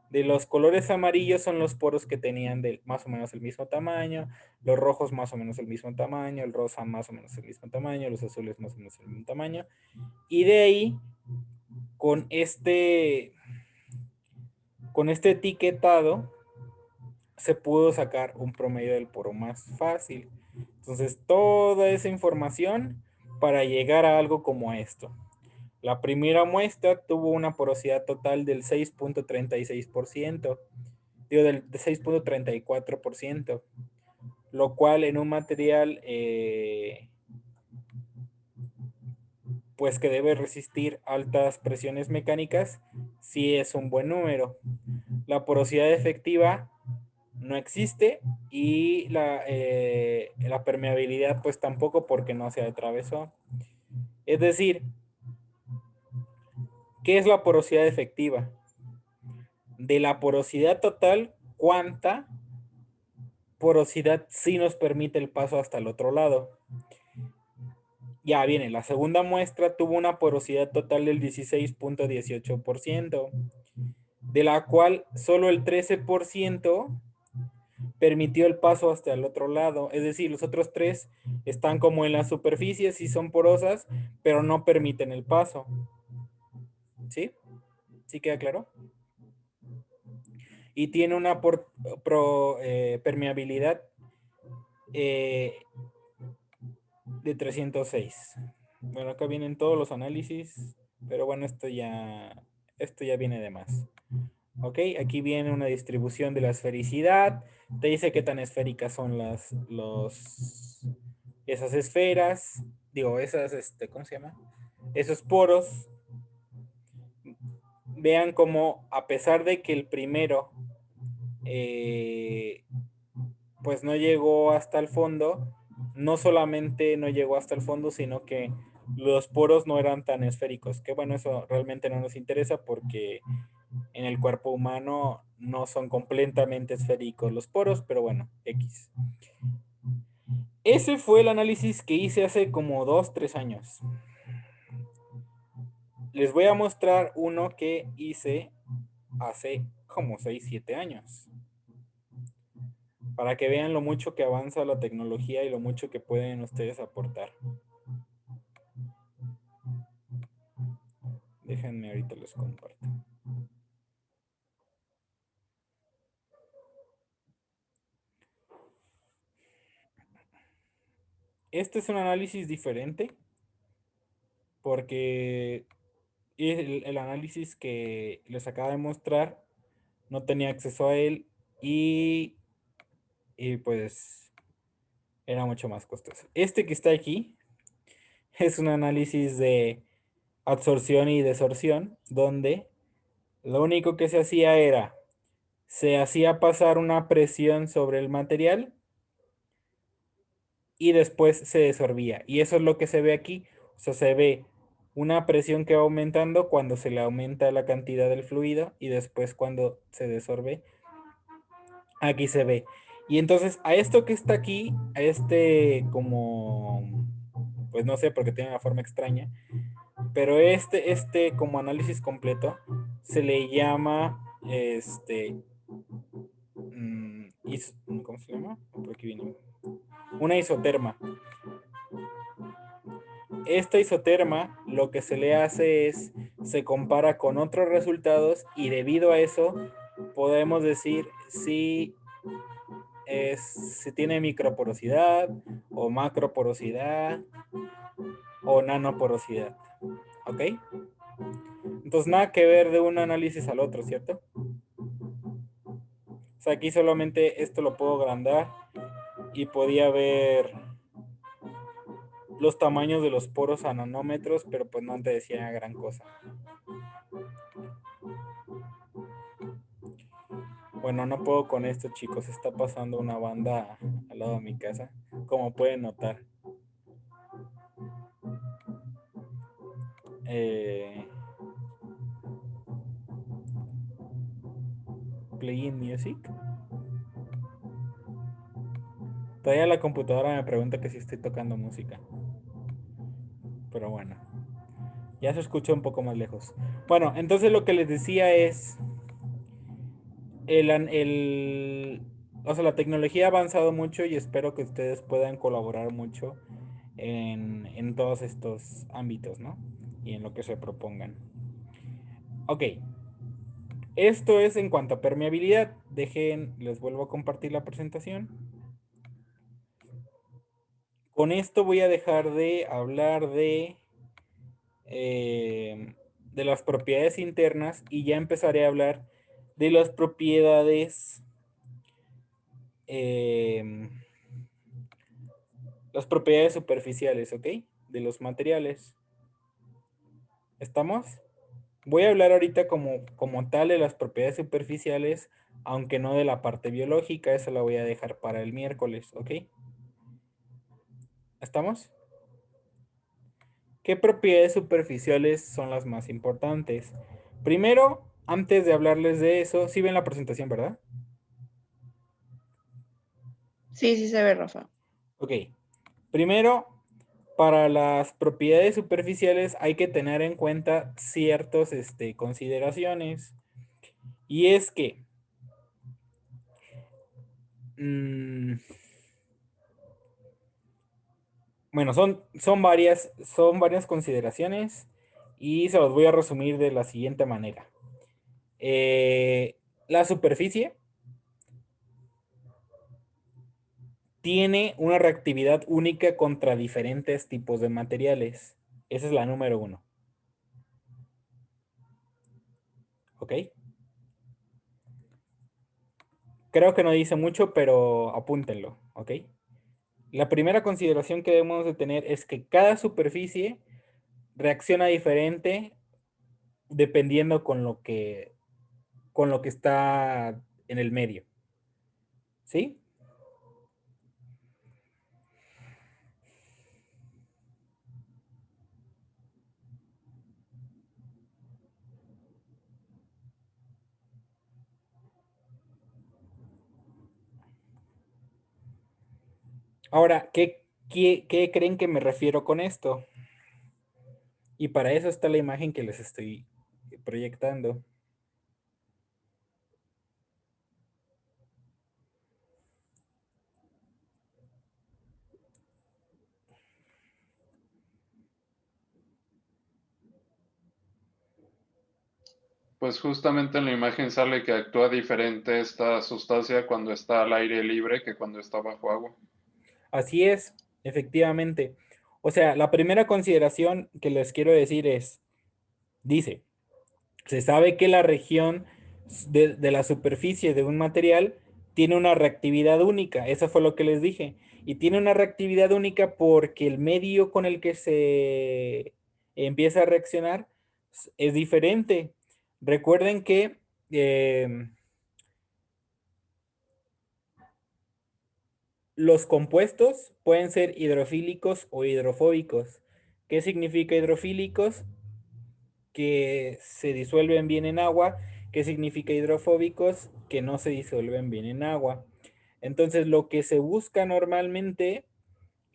De los colores amarillos son los poros que tenían más o menos el mismo tamaño, los rojos más o menos el mismo tamaño, el rosa más o menos el mismo tamaño, los azules más o menos el mismo tamaño. Y de ahí, con este etiquetado, se pudo sacar un promedio del poro más fácil. Entonces, toda esa información para llegar a algo como esto. La primera muestra tuvo una porosidad total del 6.36%, digo, de 6.34%, lo cual en un material pues que debe resistir altas presiones mecánicas, sí es un buen número. La porosidad efectiva no existe y la permeabilidad pues tampoco, porque no se atravesó. Es decir, ¿qué es la porosidad efectiva? De la porosidad total, ¿cuánta porosidad sí nos permite el paso hasta el otro lado? Ya viene, la segunda muestra tuvo una porosidad total del 16.18%, de la cual solo el 13% permitió el paso hasta el otro lado. Es decir, los otros 3 están como en la superficie, sí son porosas, pero no permiten el paso. ¿Sí? ¿Sí queda claro? Y tiene una permeabilidad de 306. Bueno, acá vienen todos los análisis, pero bueno, esto ya viene de más. Ok, aquí viene una distribución de la esfericidad. Te dice qué tan esféricas son esas esferas. Digo, ¿cómo se llama? Esos poros. Vean cómo, a pesar de que el primero pues no llegó hasta el fondo, no solamente no llegó hasta el fondo, sino que los poros no eran tan esféricos. Que bueno, eso realmente no nos interesa porque en el cuerpo humano no son completamente esféricos los poros, pero bueno, X. Ese fue el análisis que hice hace como 2-3 años. Les voy a mostrar uno que hice hace como 6-7 años. Para que vean lo mucho que avanza la tecnología y lo mucho que pueden ustedes aportar. Déjenme, ahorita les comparto. Este es un análisis diferente porque el análisis que les acabo de mostrar no tenía acceso a él y pues era mucho más costoso. Este que está aquí es un análisis de absorción y desorción, donde lo único que se hacía era, se hacía pasar una presión sobre el material y después se desorbía. Y eso es lo que se ve aquí. O sea, se ve una presión que va aumentando cuando se le aumenta la cantidad del fluido y después cuando se desorbe, aquí se ve. Y entonces a esto que está aquí, a este como, pues no sé, porque tiene una forma extraña, pero este como análisis completo se le llama, ¿cómo se llama? Por aquí viene. Una isoterma. Esta isoterma lo que se le hace es, se compara con otros resultados y debido a eso podemos decir si tiene microporosidad o macroporosidad o nanoporosidad. ¿Ok? Entonces nada que ver de un análisis al otro, ¿cierto? O sea, aquí solamente esto lo puedo agrandar y podía ver los tamaños de los poros a nanómetros, pero pues no te decía gran cosa. Bueno, no puedo con esto, chicos. Está pasando una banda al lado de mi casa, como pueden notar. Playing music. Todavía la computadora me pregunta que si estoy tocando música. Pero bueno. Ya se escucha un poco más lejos. Bueno, entonces lo que les decía es... o sea, la tecnología ha avanzado mucho y espero que ustedes puedan colaborar mucho en todos estos ámbitos, ¿no? Y en lo que se propongan. Ok. Esto es en cuanto a permeabilidad. Les vuelvo a compartir la presentación. Con esto voy a dejar de hablar de las propiedades internas y ya empezaré a hablar de las propiedades superficiales, ¿ok? De los materiales. ¿Estamos? Voy a hablar ahorita como tal de las propiedades superficiales, aunque no de la parte biológica, esa la voy a dejar para el miércoles, ¿ok? ¿Estamos? ¿Qué propiedades superficiales son las más importantes? Primero, antes de hablarles de eso, sí ven la presentación, ¿verdad? Sí, sí se ve, Rafa. Ok. Primero, para las propiedades superficiales hay que tener en cuenta ciertas consideraciones. Y es que bueno, son varias consideraciones y se los voy a resumir de la siguiente manera. La superficie tiene una reactividad única contra diferentes tipos de materiales. Esa es la número 1. ¿Ok? Creo que no dice mucho, pero apúntenlo. ¿Ok? La primera consideración que debemos de tener es que cada superficie reacciona diferente dependiendo con lo que está en el medio. ¿Sí? Ahora, ¿qué creen que me refiero con esto? Y para eso está la imagen que les estoy proyectando. Pues justamente en la imagen sale que actúa diferente esta sustancia cuando está al aire libre que cuando está bajo agua. Así es, efectivamente. O sea, la primera consideración que les quiero decir es, dice, se sabe que la región de la superficie de un material tiene una reactividad única. Eso fue lo que les dije. y tiene una reactividad única porque el medio con el que se empieza a reaccionar es diferente. Recuerden que los compuestos pueden ser hidrofílicos o hidrofóbicos. ¿Qué significa hidrofílicos? Que se disuelven bien en agua. ¿Qué significa hidrofóbicos? Que no se disuelven bien en agua. Entonces, lo que se busca normalmente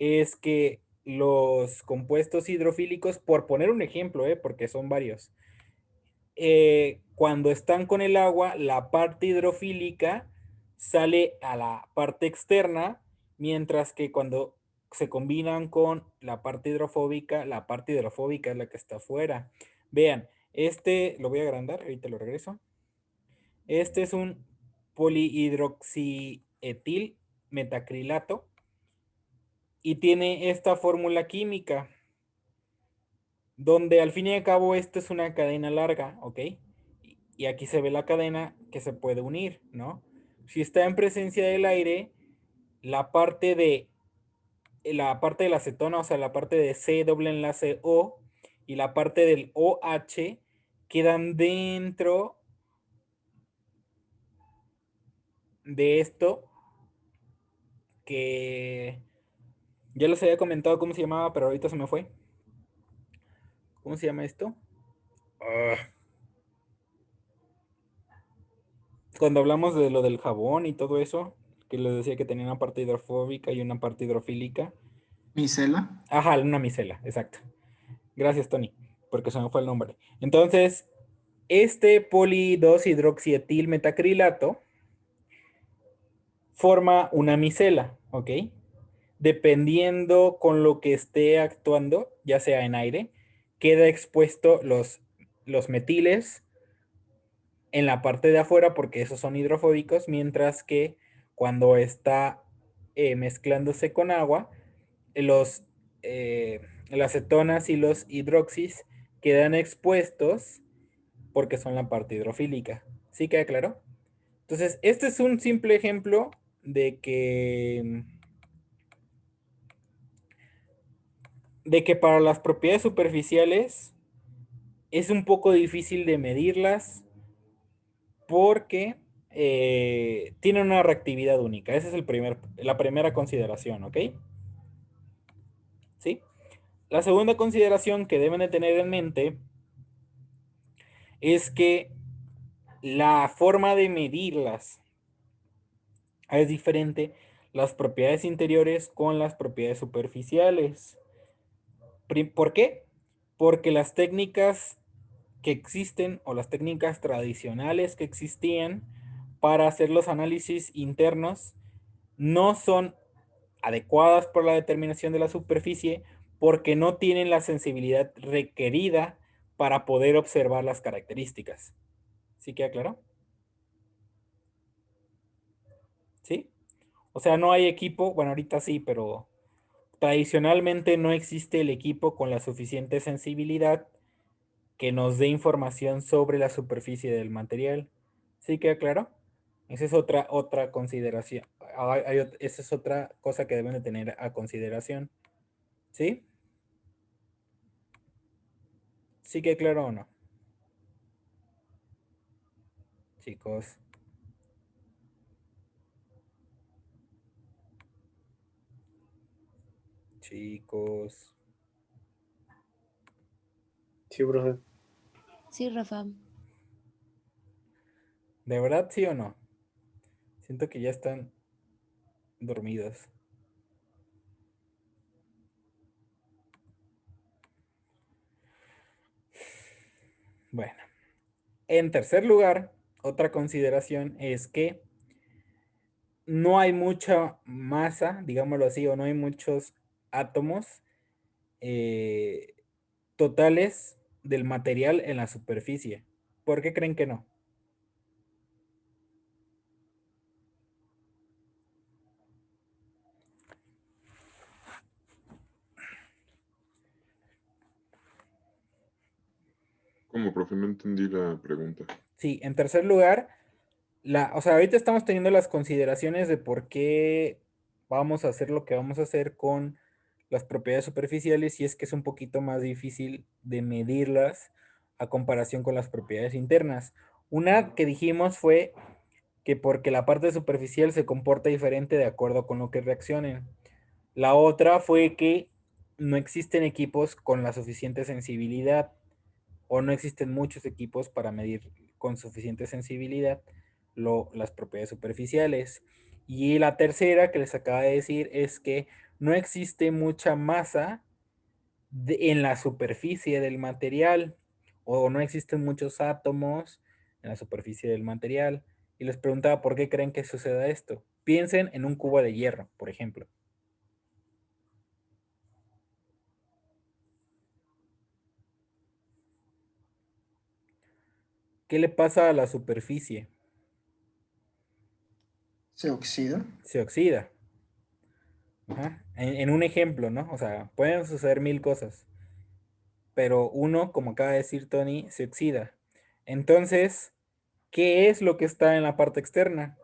es que los compuestos hidrofílicos, por poner un ejemplo, porque son varios, cuando están con el agua, la parte hidrofílica sale a la parte externa, mientras que cuando se combinan con la parte hidrofóbica es la que está afuera. Vean, este lo voy a agrandar, ahorita lo regreso. Este es un polihidroxietil metacrilato y tiene esta fórmula química, donde al fin y al cabo esto es una cadena larga, ¿ok? Y aquí se ve la cadena que se puede unir, ¿no? Si está en presencia del aire, la parte de la acetona, o sea, la parte de C doble enlace O y la parte del OH quedan dentro de esto que ya les había comentado cómo se llamaba, pero ahorita se me fue. ¿Cómo se llama esto? Cuando hablamos de lo del jabón y todo eso, que les decía que tenía una parte hidrofóbica y una parte hidrofílica. ¿Micela? Ajá, una micela, exacto. Gracias, Tony, porque se me fue el nombre. Entonces, este poli-2-hidroxietil metacrilato forma una micela, ¿ok? Dependiendo con lo que esté actuando, ya sea en aire, queda expuesto los metiles en la parte de afuera porque esos son hidrofóbicos, mientras que cuando está mezclándose con agua, las acetonas y los hidroxis quedan expuestos porque son la parte hidrofílica. ¿Sí queda claro? Entonces, este es un simple ejemplo de que para las propiedades superficiales es un poco difícil de medirlas porque tienen una reactividad única. Esa es la primera consideración, ¿ok? ¿Sí? La segunda consideración que deben de tener en mente es que la forma de medirlas es diferente, las propiedades interiores con las propiedades superficiales. ¿Por qué? Porque las técnicas que existen o las técnicas tradicionales que existían para hacer los análisis internos no son adecuadas para la determinación de la superficie porque no tienen la sensibilidad requerida para poder observar las características. ¿Sí queda claro? ¿Sí? O sea, no hay equipo, bueno, ahorita sí, pero tradicionalmente no existe el equipo con la suficiente sensibilidad que nos dé información sobre la superficie del material. ¿Sí queda claro? Esa es otra consideración. Esa es otra cosa que deben de tener a consideración. ¿Sí? ¿Sí queda claro o no? Chicos. Chicos. Sí, profe. Sí, Rafa. ¿De verdad sí o no? Siento que ya están dormidos. Bueno. En tercer lugar, otra consideración es que no hay mucha masa, digámoslo así, o no hay muchos átomos totales del material en la superficie. ¿Por qué creen que no? ¿Cómo, profe? No entendí la pregunta. Sí, en tercer lugar, o sea, ahorita estamos teniendo las consideraciones de por qué vamos a hacer lo que vamos a hacer con las propiedades superficiales y es que es un poquito más difícil de medirlas a comparación con las propiedades internas. Una que dijimos fue que porque la parte superficial se comporta diferente de acuerdo con lo que reaccionen. La otra fue que no existen equipos con la suficiente sensibilidad o no existen muchos equipos para medir con suficiente sensibilidad las propiedades superficiales. Y la tercera que les acaba de decir es que no existe mucha masa en la superficie del material o no existen muchos átomos en la superficie del material. Y les preguntaba por qué creen que suceda esto. Piensen en un cubo de hierro, por ejemplo. ¿Qué le pasa a la superficie? ¿Se oxida? Se oxida. Ajá. En un ejemplo, ¿no? O sea, pueden suceder mil cosas. Pero uno, como acaba de decir Tony, se oxida. Entonces, ¿qué es lo que está en la parte externa?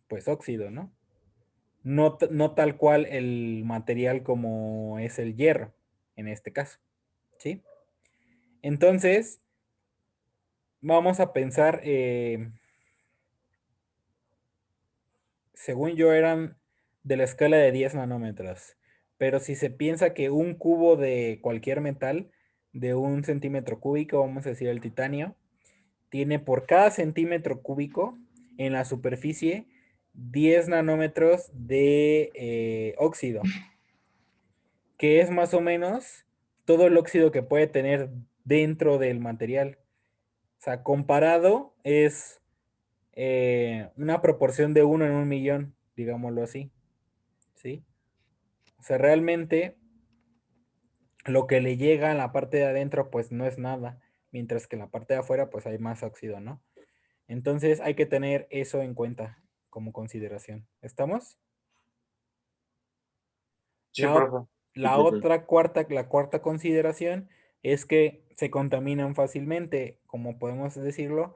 Pues óxido, ¿no? No, no tal cual el material como es el hierro, en este caso. ¿Sí? Entonces, vamos a pensar, según yo eran de la escala de 10 nanómetros. Pero si se piensa que un cubo de cualquier metal, de 1 centímetro cúbico, vamos a decir el titanio, tiene por cada centímetro cúbico en la superficie 10 nanómetros de óxido, que es más o menos todo el óxido que puede tener dentro del material. O sea, comparado es una proporción de 1 en 1 millón, digámoslo así. ¿Sí? O sea, realmente lo que le llega a la parte de adentro pues no es nada, mientras que en la parte de afuera pues hay más óxido, ¿no? Entonces hay que tener eso en cuenta como consideración. ¿Estamos? Sí, profe. La cuarta consideración es que se contaminan fácilmente, como podemos decirlo,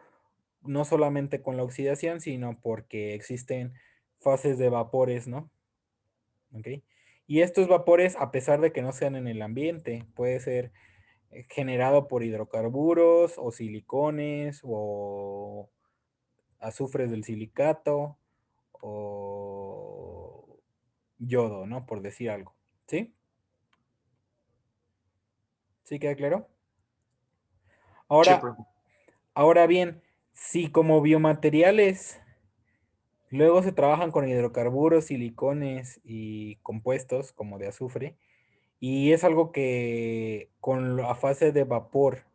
no solamente con la oxidación, sino porque existen fases de vapores, ¿no? ¿Ok? Y estos vapores, a pesar de que no sean en el ambiente, puede ser generado por hidrocarburos o silicones o azufres del silicato o yodo, ¿no? Por decir algo. ¿Sí? ¿Sí queda claro? Sí, Ahora, profe. ahora bien, si como biomateriales luego se trabajan con hidrocarburos, silicones y compuestos como de azufre, y es algo que con la fase de vapor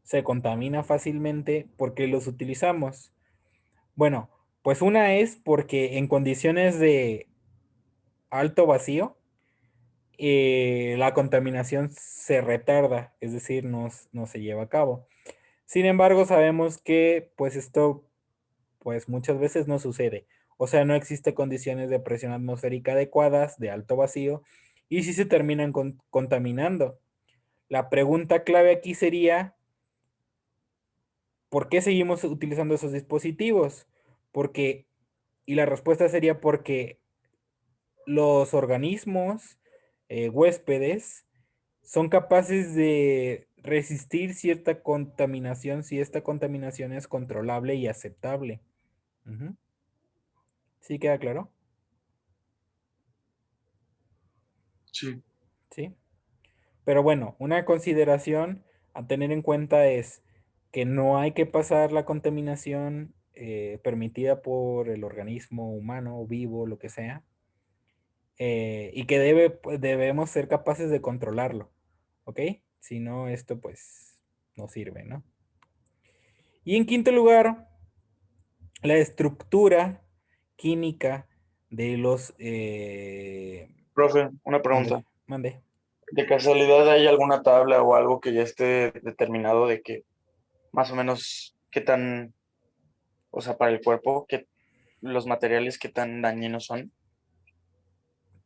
se contamina fácilmente porque los utilizamos. Bueno, pues una es porque en condiciones de alto vacío, la contaminación se retarda, es decir, no se lleva a cabo. Sin embargo, sabemos que pues esto pues muchas veces no sucede. O sea, no existe condiciones de presión atmosférica adecuadas de alto vacío y sí se terminan contaminando. La pregunta clave aquí sería, ¿por qué seguimos utilizando esos dispositivos? Porque, y la respuesta sería porque los organismos huéspedes son capaces de resistir cierta contaminación si esta contaminación es controlable y aceptable. Ujú. ¿Sí queda claro? Sí. Sí. Pero bueno, una consideración a tener en cuenta es que no hay que pasar la contaminación permitida por el organismo humano, vivo, lo que sea, y que debemos ser capaces de controlarlo, ¿ok? Si no, esto pues no sirve, ¿no? Y en quinto lugar, la estructura química de los... Profe, una pregunta. Mande. ¿De casualidad hay alguna tabla o algo que ya esté determinado de que más o menos qué tan, o sea, para el cuerpo, que los materiales qué tan dañinos son?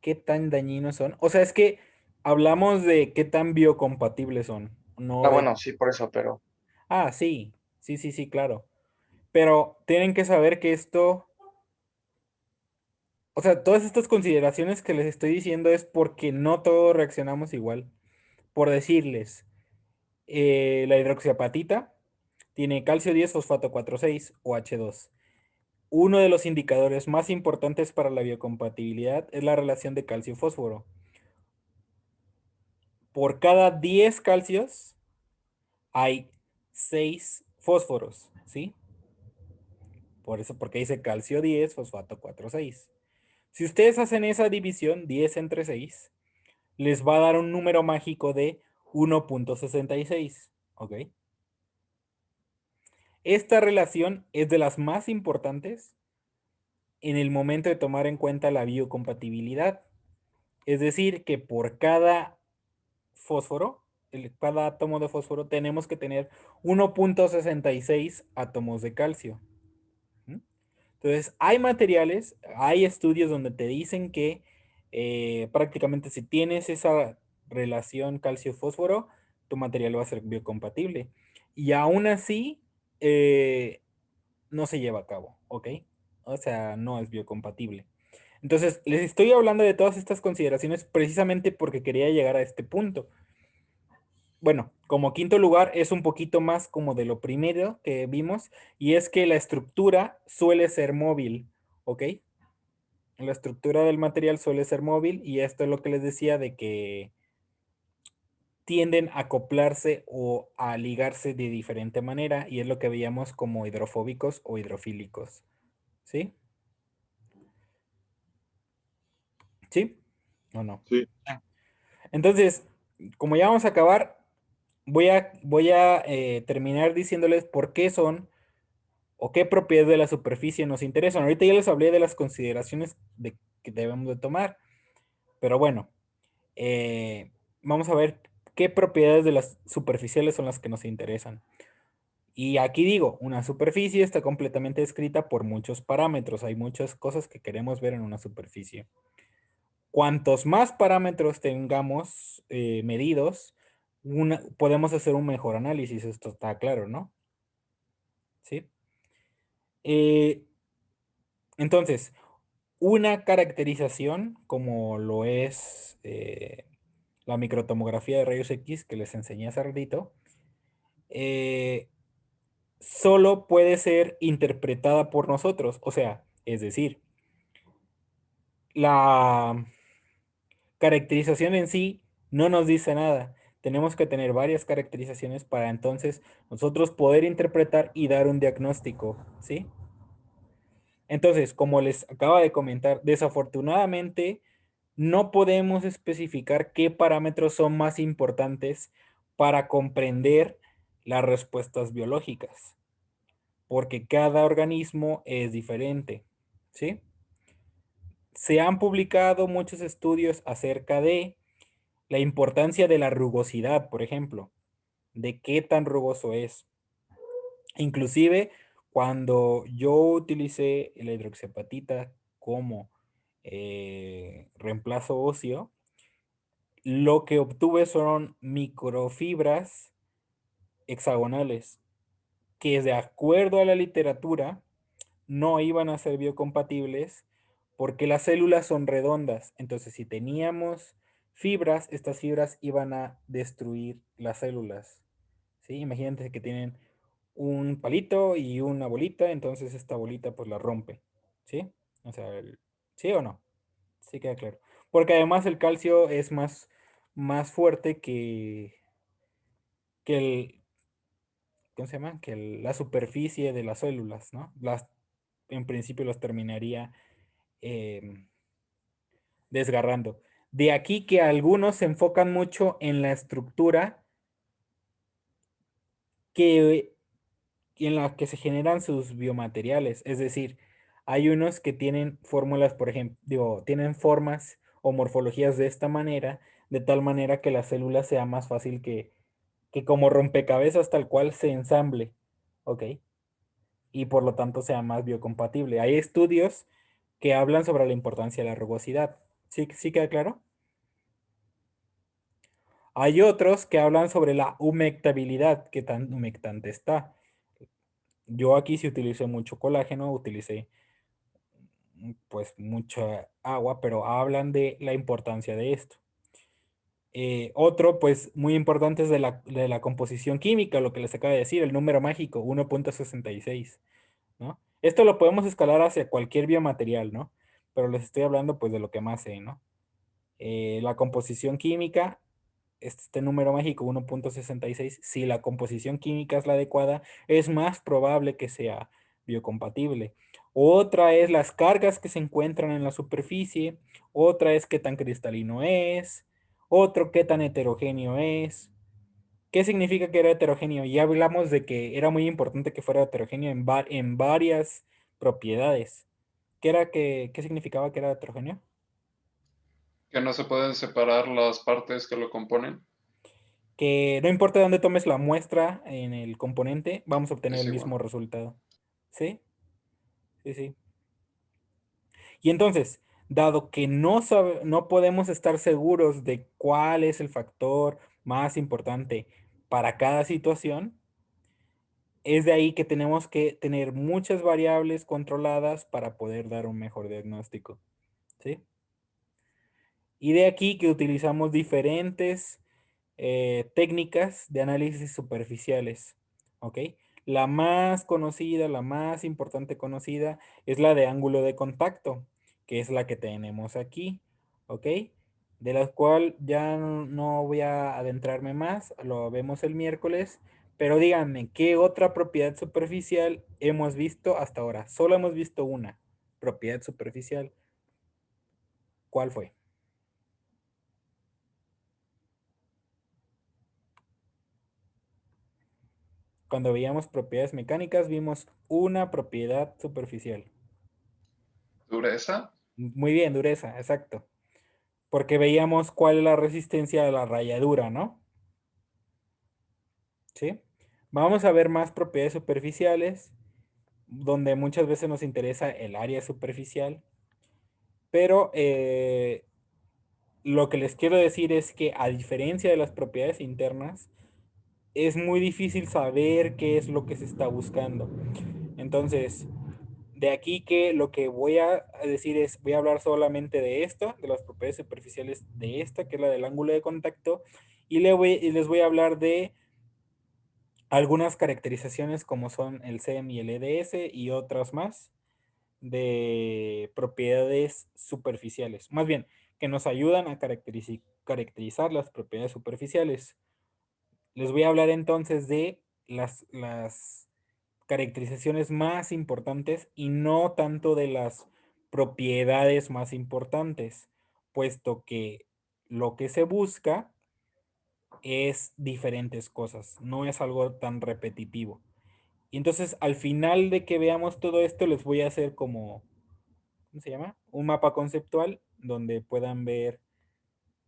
¿Qué tan dañinos son? O sea, es que hablamos de qué tan biocompatibles son, no Ah, de... bueno, sí, por eso, pero Ah, sí, sí, claro. Pero tienen que saber que esto O sea, todas estas consideraciones que les estoy diciendo es porque no todos reaccionamos igual. Por decirles, la hidroxiapatita tiene calcio 10 fosfato 4,6 o H2. Uno de los indicadores más importantes para la biocompatibilidad es la relación de calcio-fósforo. Por cada 10 calcios hay 6 fósforos, ¿sí? Por eso, porque dice calcio 10, fosfato 4,6. Si ustedes hacen esa división, 10 entre 6, les va a dar un número mágico de 1,66, ¿ok? Esta relación es de las más importantes en el momento de tomar en cuenta la biocompatibilidad. Es decir, que por cada fósforo, cada átomo de fósforo, tenemos que tener 1,66 átomos de calcio. Entonces, hay materiales, hay estudios donde te dicen que prácticamente si tienes esa relación calcio-fósforo, tu material va a ser biocompatible. Y aún así, no se lleva a cabo, ¿ok? O sea, no es biocompatible. Entonces, les estoy hablando de todas estas consideraciones precisamente porque quería llegar a este punto. Bueno, como quinto lugar es un poquito más como de lo primero que vimos, y es que la estructura suele ser móvil, ¿ok? La estructura del material suele ser móvil, y esto es lo que les decía de que tienden a acoplarse o a ligarse de diferente manera, y es lo que veíamos como hidrofóbicos o hidrofílicos, ¿sí? ¿Sí? ¿O no? Sí. Entonces, como ya vamos a acabar, voy a terminar diciéndoles por qué son o qué propiedades de la superficie nos interesan. Ahorita ya les hablé de las consideraciones que debemos de tomar, pero bueno, vamos a ver qué propiedades de las superficiales son las que nos interesan. Y aquí digo, una superficie está completamente descrita por muchos parámetros. Hay muchas cosas que queremos ver en una superficie. Cuantos más parámetros tengamos medidos, podemos hacer un mejor análisis. Esto está claro, ¿no? ¿Sí? Entonces, una caracterización como lo es la microtomografía de rayos X que les enseñé hace ratito, solo puede ser interpretada por nosotros. O sea, es decir, la caracterización en sí no nos dice nada. Tenemos que tener varias caracterizaciones para entonces nosotros poder interpretar y dar un diagnóstico, ¿sí? Entonces, como les acaba de comentar, desafortunadamente no podemos especificar qué parámetros son más importantes para comprender las respuestas biológicas, porque cada organismo es diferente, ¿sí? Se han publicado muchos estudios acerca de la importancia de la rugosidad, por ejemplo, de qué tan rugoso es. Inclusive, cuando yo utilicé la hidroxiapatita como reemplazo óseo, lo que obtuve fueron microfibras hexagonales que, de acuerdo a la literatura, no iban a ser biocompatibles porque las células son redondas. Entonces, si teníamos fibras, estas fibras iban a destruir las células, ¿sí? Imagínense que tienen un palito y una bolita, entonces esta bolita pues la rompe, ¿sí? O sea, ¿sí o no? Sí queda claro. Porque además el calcio es más fuerte que el, ¿cómo se llama? Que la superficie de las células, ¿no? En principio las terminaría desgarrando. De aquí que algunos se enfocan mucho en la estructura en la que se generan sus biomateriales. Es decir, hay unos que tienen fórmulas, por ejemplo, digo, tienen formas o morfologías de esta manera, de tal manera que la célula sea más fácil que como rompecabezas tal cual se ensamble, ¿ok? Y por lo tanto sea más biocompatible. Hay estudios que hablan sobre la importancia de la rugosidad. ¿Sí, sí queda claro? Hay otros que hablan sobre la humectabilidad, qué tan humectante está. Yo aquí sí utilicé mucho colágeno, utilicé pues mucha agua, pero hablan de la importancia de esto. Otro, pues muy importante es de la composición química, lo que les acabo de decir, el número mágico, 1.66, ¿no? Esto lo podemos escalar hacia cualquier biomaterial, ¿no? Pero les estoy hablando pues de lo que más sé, ¿no? La composición química, este número mágico 1.66, si la composición química es la adecuada, es más probable que sea biocompatible. Otra es las cargas que se encuentran en la superficie, otra es qué tan cristalino es, otro qué tan heterogéneo es. ¿Qué significa que era heterogéneo? Ya hablamos de que era muy importante que fuera heterogéneo en varias propiedades. ¿Qué significaba que era heterogéneo? Que no se pueden separar las partes que lo componen. Que no importa dónde tomes la muestra en el componente, vamos a obtener Es el igual. mismo resultado. ¿Sí? Sí, sí. Y entonces, dado que no podemos estar seguros de cuál es el factor más importante para cada situación, es de ahí que tenemos que tener muchas variables controladas para poder dar un mejor diagnóstico. ¿Sí? Y de aquí que utilizamos diferentes técnicas de análisis superficiales. ¿Ok? La más conocida, la más importante conocida es la de ángulo de contacto, que es la que tenemos aquí. ¿Ok? De la cual ya no voy a adentrarme más, lo vemos el miércoles. Pero díganme, ¿qué otra propiedad superficial hemos visto hasta ahora? Solo hemos visto una propiedad superficial. ¿Cuál fue? Cuando veíamos propiedades mecánicas, vimos una propiedad superficial. ¿Dureza? Muy bien, dureza, exacto. Porque veíamos cuál es la resistencia a la rayadura, ¿no? ¿Sí? Vamos a ver más propiedades superficiales, donde muchas veces nos interesa el área superficial. Pero lo que les quiero decir es que a diferencia de las propiedades internas, es muy difícil saber qué es lo que se está buscando. Entonces, de aquí que lo que voy a decir es, voy a hablar solamente de esto, de las propiedades superficiales de esta, que es la del ángulo de contacto, y les voy a hablar de algunas caracterizaciones como son el CEM y el EDS y otras más de propiedades superficiales. Más bien, que nos ayudan a caracterizar las propiedades superficiales. Les voy a hablar entonces de las caracterizaciones más importantes y no tanto de las propiedades más importantes, puesto que lo que se busca es diferentes cosas, no es algo tan repetitivo. Y entonces al final de que veamos todo esto, les voy a hacer como, ¿cómo se llama? Un mapa conceptual donde puedan ver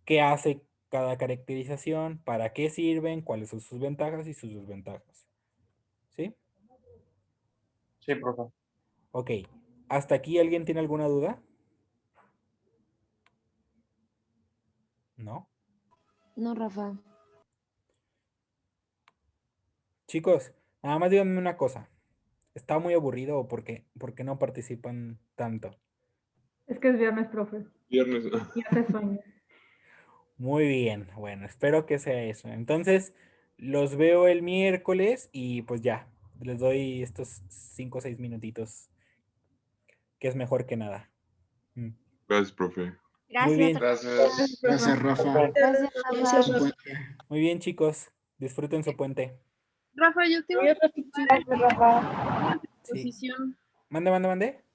qué hace cada caracterización, para qué sirven, cuáles son sus ventajas y sus desventajas. ¿Sí? Sí, profe. Ok. ¿Hasta aquí alguien tiene alguna duda? ¿No? No, Rafa. Chicos, nada más díganme una cosa. ¿Está muy aburrido o por qué no participan tanto? Es que es viernes, profe. Viernes. Y hace sueño. Muy bien, bueno, espero que sea eso. Entonces, los veo el miércoles y pues ya, les doy estos 5 o 6 minutitos, que es mejor que nada. Mm. Gracias, profe. Muy bien. Gracias. Gracias, Rafa. Gracias, Gracias, Rafa. Rafa. Muy bien, chicos. Disfruten su puente. Rafa, yo te iba a Oye, Rafita. preguntar Sí. posición. Mande.